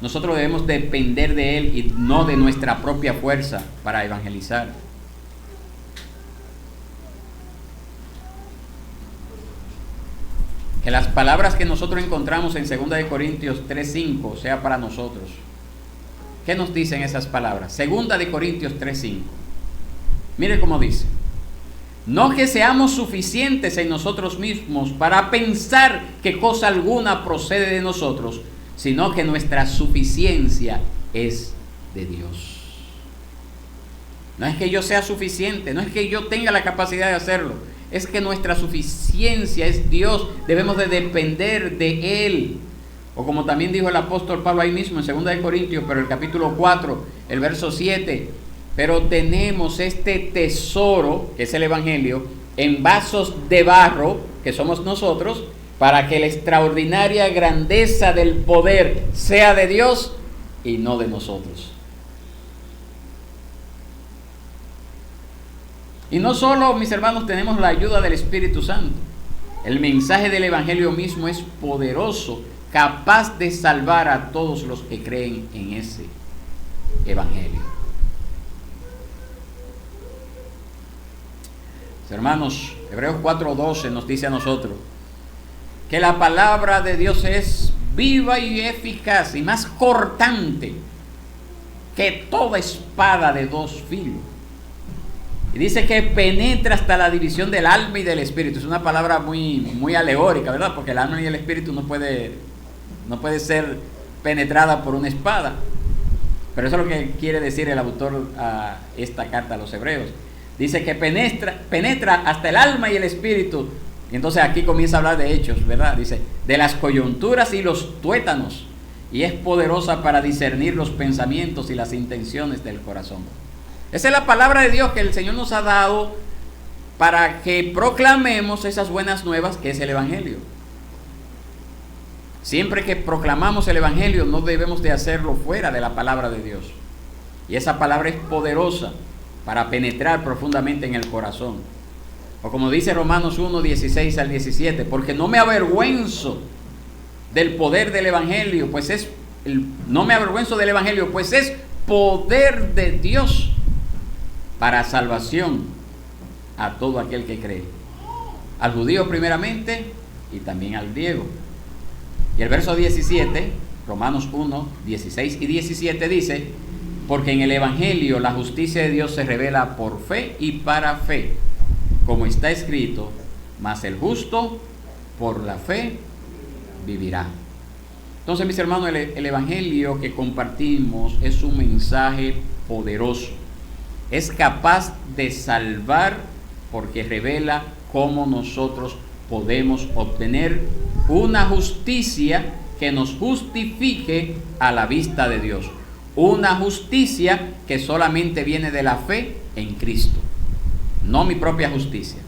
Speaker 1: Nosotros debemos depender de Él y no de nuestra propia fuerza para evangelizar. Que las palabras que nosotros encontramos en 2 Corintios 3:5 sea para nosotros. ¿Qué nos dicen esas palabras? 2 Corintios 3:5. Mire cómo dice. No que seamos suficientes en nosotros mismos para pensar que cosa alguna procede de nosotros, sino que nuestra suficiencia es de Dios. No es que yo sea suficiente, no es que yo tenga la capacidad de hacerlo, es que nuestra suficiencia es Dios, debemos de depender de Él. O como también dijo el apóstol Pablo ahí mismo en 2 Corintios, pero el capítulo 4, el verso 7, pero tenemos este tesoro, que es el Evangelio, en vasos de barro, que somos nosotros, para que la extraordinaria grandeza del poder sea de Dios y no de nosotros. Y no solo, mis hermanos, tenemos la ayuda del Espíritu Santo, El mensaje del Evangelio mismo es poderoso, capaz de salvar a todos los que creen en ese Evangelio. Hermanos, Hebreos 4:12 nos dice a nosotros que la palabra de Dios es viva y eficaz y más cortante que toda espada de dos filos. Y dice que penetra hasta la división del alma y del espíritu. Es una palabra muy alegórica, ¿verdad? Porque el alma y el espíritu no puede ser penetrada por una espada. Pero eso es lo que quiere decir el autor a esta carta a los hebreos. Dice que penetra hasta el alma y el espíritu. Y entonces aquí comienza a hablar de hechos, ¿verdad? Dice, de las coyunturas y los tuétanos. Y es poderosa para discernir los pensamientos y las intenciones del corazón. Esa es la palabra de Dios que el Señor nos ha dado para que proclamemos esas buenas nuevas que es el Evangelio. Siempre que proclamamos el Evangelio no debemos de hacerlo fuera de la palabra de Dios. Y esa palabra es poderosa para penetrar profundamente en el corazón. O como dice Romanos 1:16 al 17, porque no me avergüenzo del poder del Evangelio, pues es poder de Dios para salvación a todo aquel que cree, al judío primeramente y también al griego. Y el verso 17, Romanos 1:16 y 17 dice, porque en el Evangelio la justicia de Dios se revela por fe y para fe, como está escrito, mas el justo por la fe vivirá. Entonces, mis hermanos, el Evangelio que compartimos es un mensaje poderoso. Es capaz de salvar porque revela cómo nosotros podemos obtener una justicia que nos justifique a la vista de Dios. Una justicia que solamente viene de la fe en Cristo. No mi propia justicia,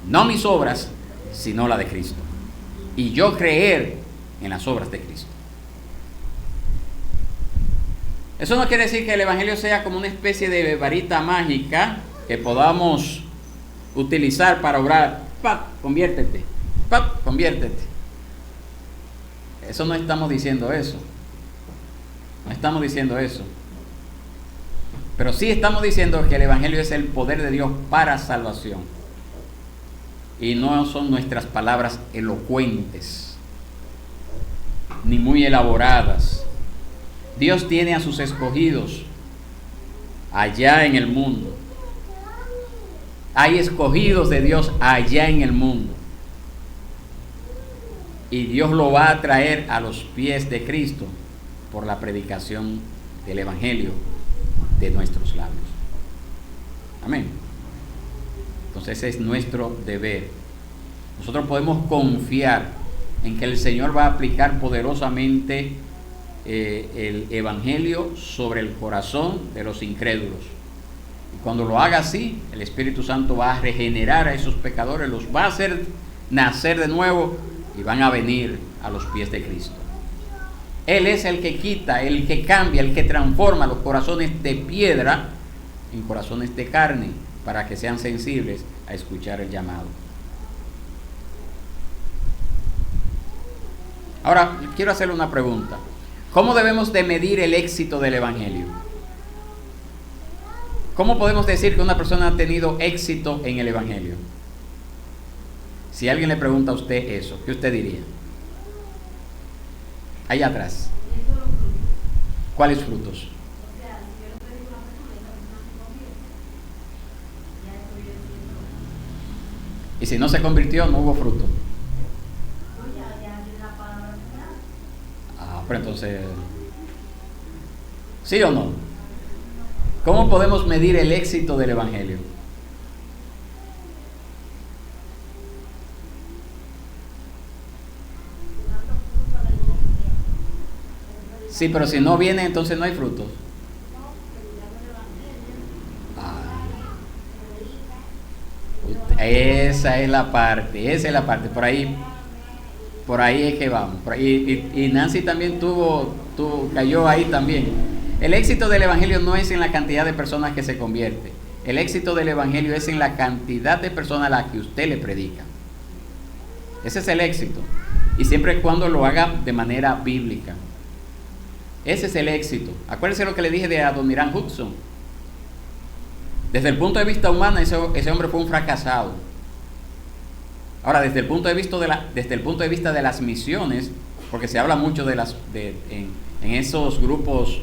Speaker 1: no mis obras, sino la de Cristo. Y yo creer en las obras de Cristo. Eso no quiere decir que el Evangelio sea como una especie de varita mágica que podamos utilizar para orar. ¡Pap! Conviértete. ¡Pap! Conviértete. Eso no estamos diciendo eso. No estamos diciendo eso. Pero sí estamos diciendo que el Evangelio es el poder de Dios para salvación. Y no son nuestras palabras elocuentes, ni muy elaboradas. Dios tiene a sus escogidos allá en el mundo. Hay escogidos de Dios allá en el mundo. Y Dios lo va a traer a los pies de Cristo por la predicación del Evangelio de nuestros labios. Amén. Entonces ese es nuestro deber. Nosotros podemos confiar en que el Señor va a aplicar poderosamente el Evangelio sobre el corazón de los incrédulos. Y cuando lo haga así, el Espíritu Santo va a regenerar a esos pecadores, los va a hacer nacer de nuevo y van a venir a los pies de Cristo. Él es el que quita, el que cambia, el que transforma los corazones de piedra en corazones de carne, para que sean sensibles a escuchar el llamado. Ahora, quiero hacerle una pregunta. ¿Cómo debemos de medir el éxito del Evangelio? ¿Cómo podemos decir que una persona ha tenido éxito en el Evangelio? Si alguien le pregunta a usted eso, ¿qué usted diría? Allá atrás. ¿Cuáles frutos? Y si no se convirtió, no hubo fruto. Pero entonces, ¿sí o no? ¿Cómo podemos medir el éxito del Evangelio? Sí, pero si no viene, entonces no hay frutos. Esa es la parte, por ahí es que vamos. Y Nancy también cayó ahí también. El éxito del Evangelio no es en la cantidad de personas que se convierten. El éxito del Evangelio es en la cantidad de personas a las que usted le predica. Ese es el éxito. Y siempre y cuando lo haga de manera bíblica. Ese es el éxito. Acuérdense lo que le dije de Adoniram Hudson. Desde el punto de vista humano, ese hombre fue un fracasado. Ahora, desde el punto de vista de las misiones, porque se habla mucho en esos grupos,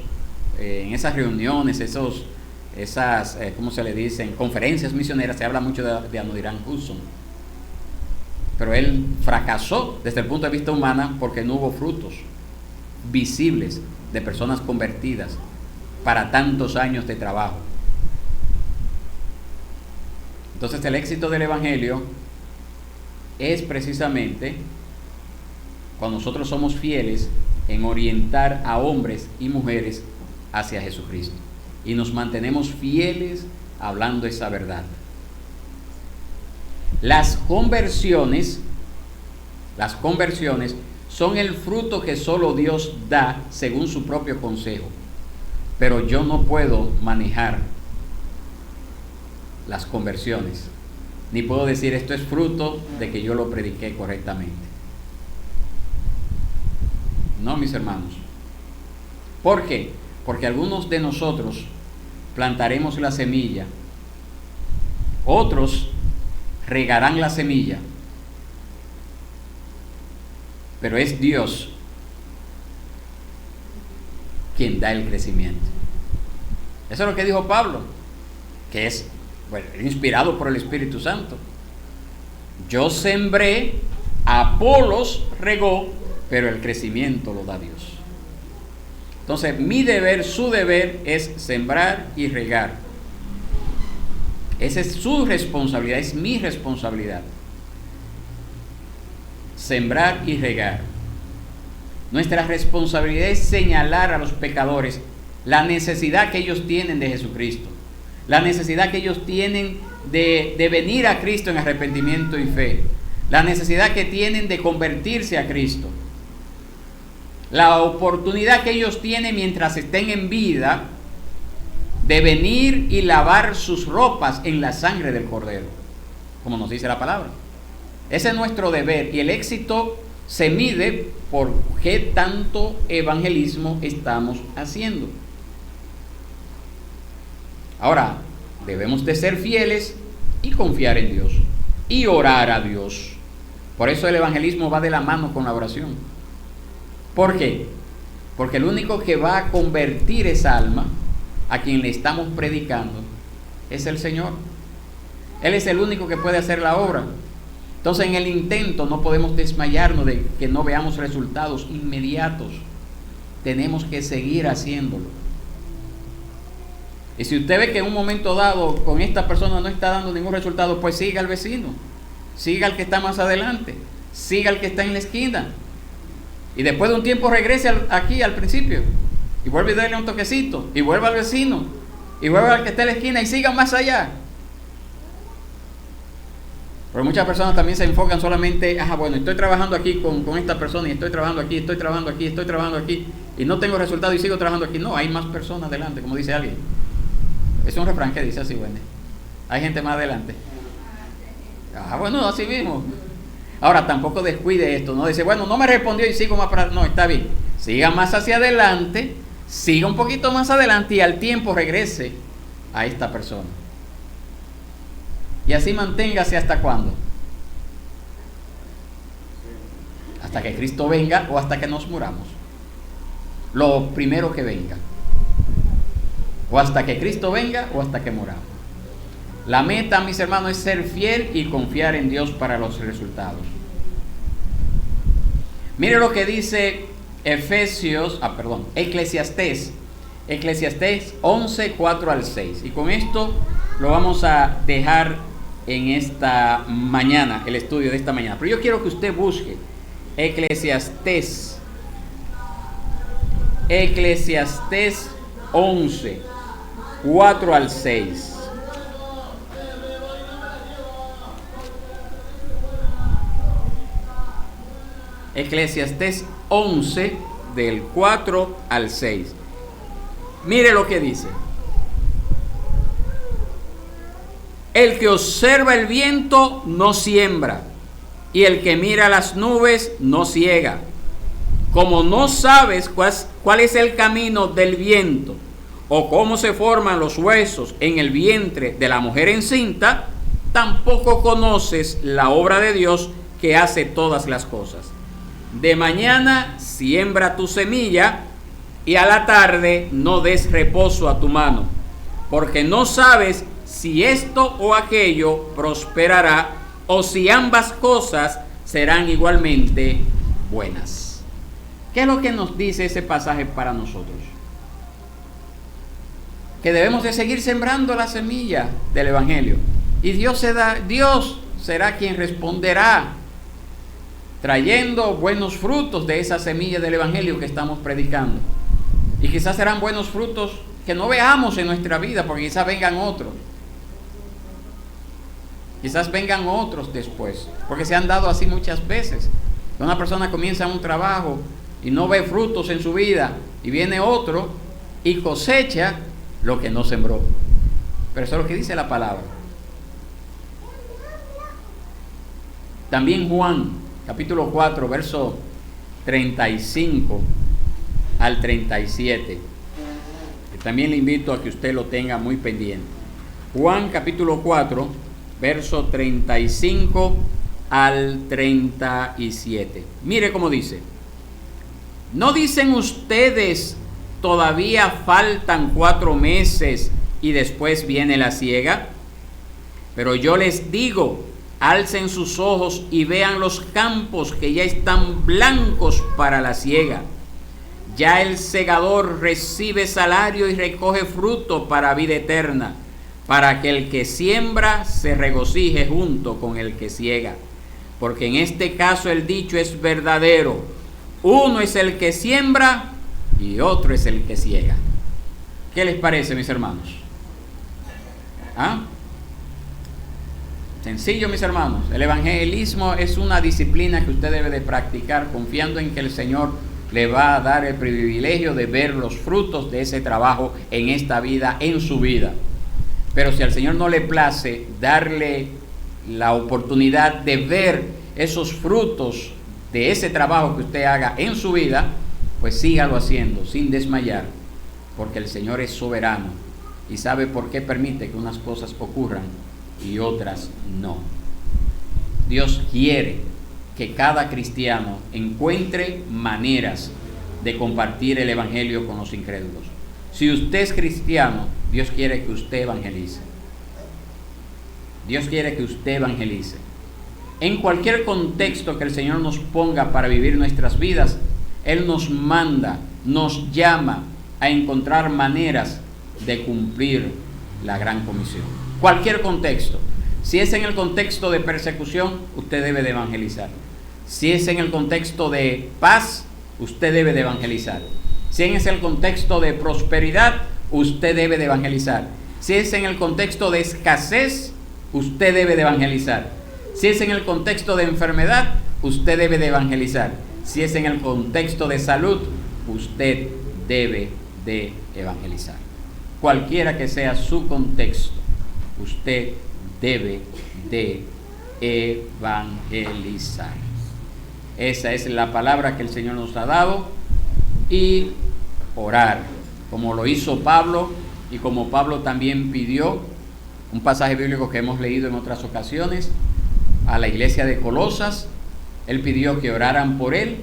Speaker 1: en esas reuniones, esas ¿cómo se le dicen? Conferencias misioneras, se habla mucho de Adoniram Hudson. Pero él fracasó desde el punto de vista humano porque no hubo frutos visibles de personas convertidas para tantos años de trabajo. Entonces el éxito del Evangelio es precisamente cuando nosotros somos fieles en orientar a hombres y mujeres hacia Jesucristo y nos mantenemos fieles hablando esa verdad. Las conversiones son el fruto que solo Dios da según su propio consejo, pero yo no puedo manejar las conversiones, ni puedo decir esto es fruto de que yo lo prediqué correctamente. No, mis hermanos. ¿Por qué? Porque algunos de nosotros plantaremos la semilla, otros regarán la semilla, pero es Dios quien da el crecimiento. Eso es lo que dijo Pablo, que es inspirado por el Espíritu Santo. Yo sembré, Apolos regó, pero el crecimiento lo da Dios. Entonces mi deber, su deber es sembrar y regar. Esa es su responsabilidad, es mi responsabilidad. Sembrar y regar. Nuestra responsabilidad es señalar a los pecadores la necesidad que ellos tienen de Jesucristo, la necesidad que ellos tienen de venir a Cristo en arrepentimiento y fe, la necesidad que tienen de convertirse a Cristo, la oportunidad que ellos tienen mientras estén en vida de venir y lavar sus ropas en la sangre del Cordero, como nos dice la palabra. Ese es nuestro deber, y el éxito se mide por qué tanto evangelismo estamos haciendo. Ahora, debemos de ser fieles y confiar en Dios y orar a Dios. Por eso el evangelismo va de la mano con la oración. ¿Por qué? Porque el único que va a convertir esa alma a quien le estamos predicando es el Señor. Él es el único que puede hacer la obra. Entonces, en el intento no podemos desmayarnos de que no veamos resultados inmediatos. Tenemos que seguir haciéndolo. Y si usted ve que en un momento dado con esta persona no está dando ningún resultado, pues siga al vecino, siga al que está más adelante, siga al que está en la esquina. Y después de un tiempo regrese aquí al principio y vuelve a darle un toquecito, y vuelve al vecino, y vuelve al que está en la esquina, y siga más allá. Pero muchas personas también se enfocan solamente, estoy trabajando aquí con esta persona, y estoy trabajando aquí, estoy trabajando aquí, estoy trabajando aquí, y no tengo resultado y sigo trabajando aquí. No, hay más personas adelante, como dice alguien. Es un refrán que dice así, bueno, hay gente más adelante. Así mismo. Ahora, tampoco descuide esto, no dice, no me respondió y sigo más para... No, está bien, siga más hacia adelante, siga un poquito más adelante, y al tiempo regrese a esta persona. Y así manténgase hasta cuándo. Hasta que Cristo venga o hasta que nos muramos. Lo primero que venga. O hasta que Cristo venga o hasta que muramos. La meta, mis hermanos, es ser fiel y confiar en Dios para los resultados. Mire lo que dice Eclesiastés 11, 4 al 6. Y con esto lo vamos a dejar en esta mañana, el estudio de esta mañana. Pero yo quiero que usted busque Eclesiastés 11, 4 al 6. Eclesiastés 11, del 4 al 6. Mire lo que dice. El que observa el viento no siembra, y el que mira las nubes no ciega. Como no sabes cuál es el camino del viento, o cómo se forman los huesos en el vientre de la mujer encinta, tampoco conoces la obra de Dios que hace todas las cosas. De mañana siembra tu semilla, y a la tarde no des reposo a tu mano, porque no sabes si esto o aquello prosperará, o si ambas cosas serán igualmente buenas. ¿Qué es lo que nos dice ese pasaje para nosotros? Que debemos de seguir sembrando la semilla del Evangelio, y Dios será quien responderá, trayendo buenos frutos de esa semilla del Evangelio que estamos predicando. Y quizás serán buenos frutos que no veamos en nuestra vida, porque quizás vengan otros. Quizás vengan otros después, porque se han dado así muchas veces. Una persona comienza un trabajo y no ve frutos en su vida, y viene otro y cosecha lo que no sembró. Pero eso es lo que dice la palabra. También Juan, capítulo 4, verso 35 al 37. Que también le invito a que usted lo tenga muy pendiente. Juan capítulo 4, verso 35 al 37. Mire cómo dice. ¿No dicen ustedes, todavía faltan 4 meses y después viene la siega? Pero yo les digo, alcen sus ojos y vean los campos que ya están blancos para la siega. Ya el segador recibe salario y recoge fruto para vida eterna, para que el que siembra se regocije junto con el que siega. Porque en este caso el dicho es verdadero: uno es el que siembra y otro es el que siega. ¿Qué les parece, mis hermanos? ¿Ah? Sencillo, mis hermanos. El evangelismo es una disciplina que usted debe de practicar, confiando en que el Señor le va a dar el privilegio de ver los frutos de ese trabajo en esta vida, en su vida. Pero si al Señor no le place darle la oportunidad de ver esos frutos de ese trabajo que usted haga en su vida, pues sígalo haciendo sin desmayar, porque el Señor es soberano y sabe por qué permite que unas cosas ocurran y otras no. Dios quiere que cada cristiano encuentre maneras de compartir el evangelio con los incrédulos. Si usted es cristiano, Dios quiere que usted evangelice. Dios quiere que usted evangelice. En cualquier contexto que el Señor nos ponga para vivir nuestras vidas, Él nos manda, nos llama a encontrar maneras de cumplir la gran comisión. Cualquier contexto. Si es en el contexto de persecución, usted debe de evangelizar. Si es en el contexto de paz, usted debe de evangelizar. Si es en el contexto de prosperidad, usted debe de evangelizar. Si es en el contexto de escasez, usted debe de evangelizar. Si es en el contexto de enfermedad, usted debe de evangelizar. Si es en el contexto de salud, usted debe de evangelizar. Cualquiera que sea su contexto, usted debe de evangelizar. Esa es la palabra que el Señor nos ha dado. Y orar, como lo hizo Pablo, y como Pablo también pidió, un pasaje bíblico que hemos leído en otras ocasiones, a la iglesia de Colosas. Él pidió que oraran por él,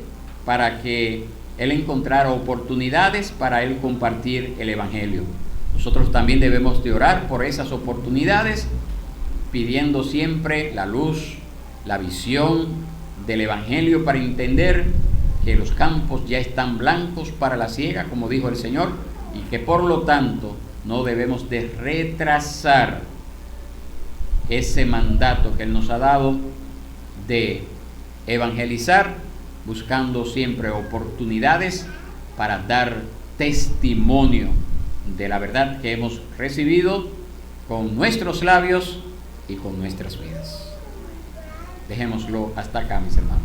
Speaker 1: para que él encontrara oportunidades para él compartir el evangelio. Nosotros también debemos de orar por esas oportunidades, pidiendo siempre la luz, la visión del evangelio para entender que los campos ya están blancos para la siega, como dijo el Señor, y que por lo tanto no debemos de retrasar ese mandato que Él nos ha dado de evangelizar, buscando siempre oportunidades para dar testimonio de la verdad que hemos recibido con nuestros labios y con nuestras vidas. Dejémoslo hasta acá, mis hermanos.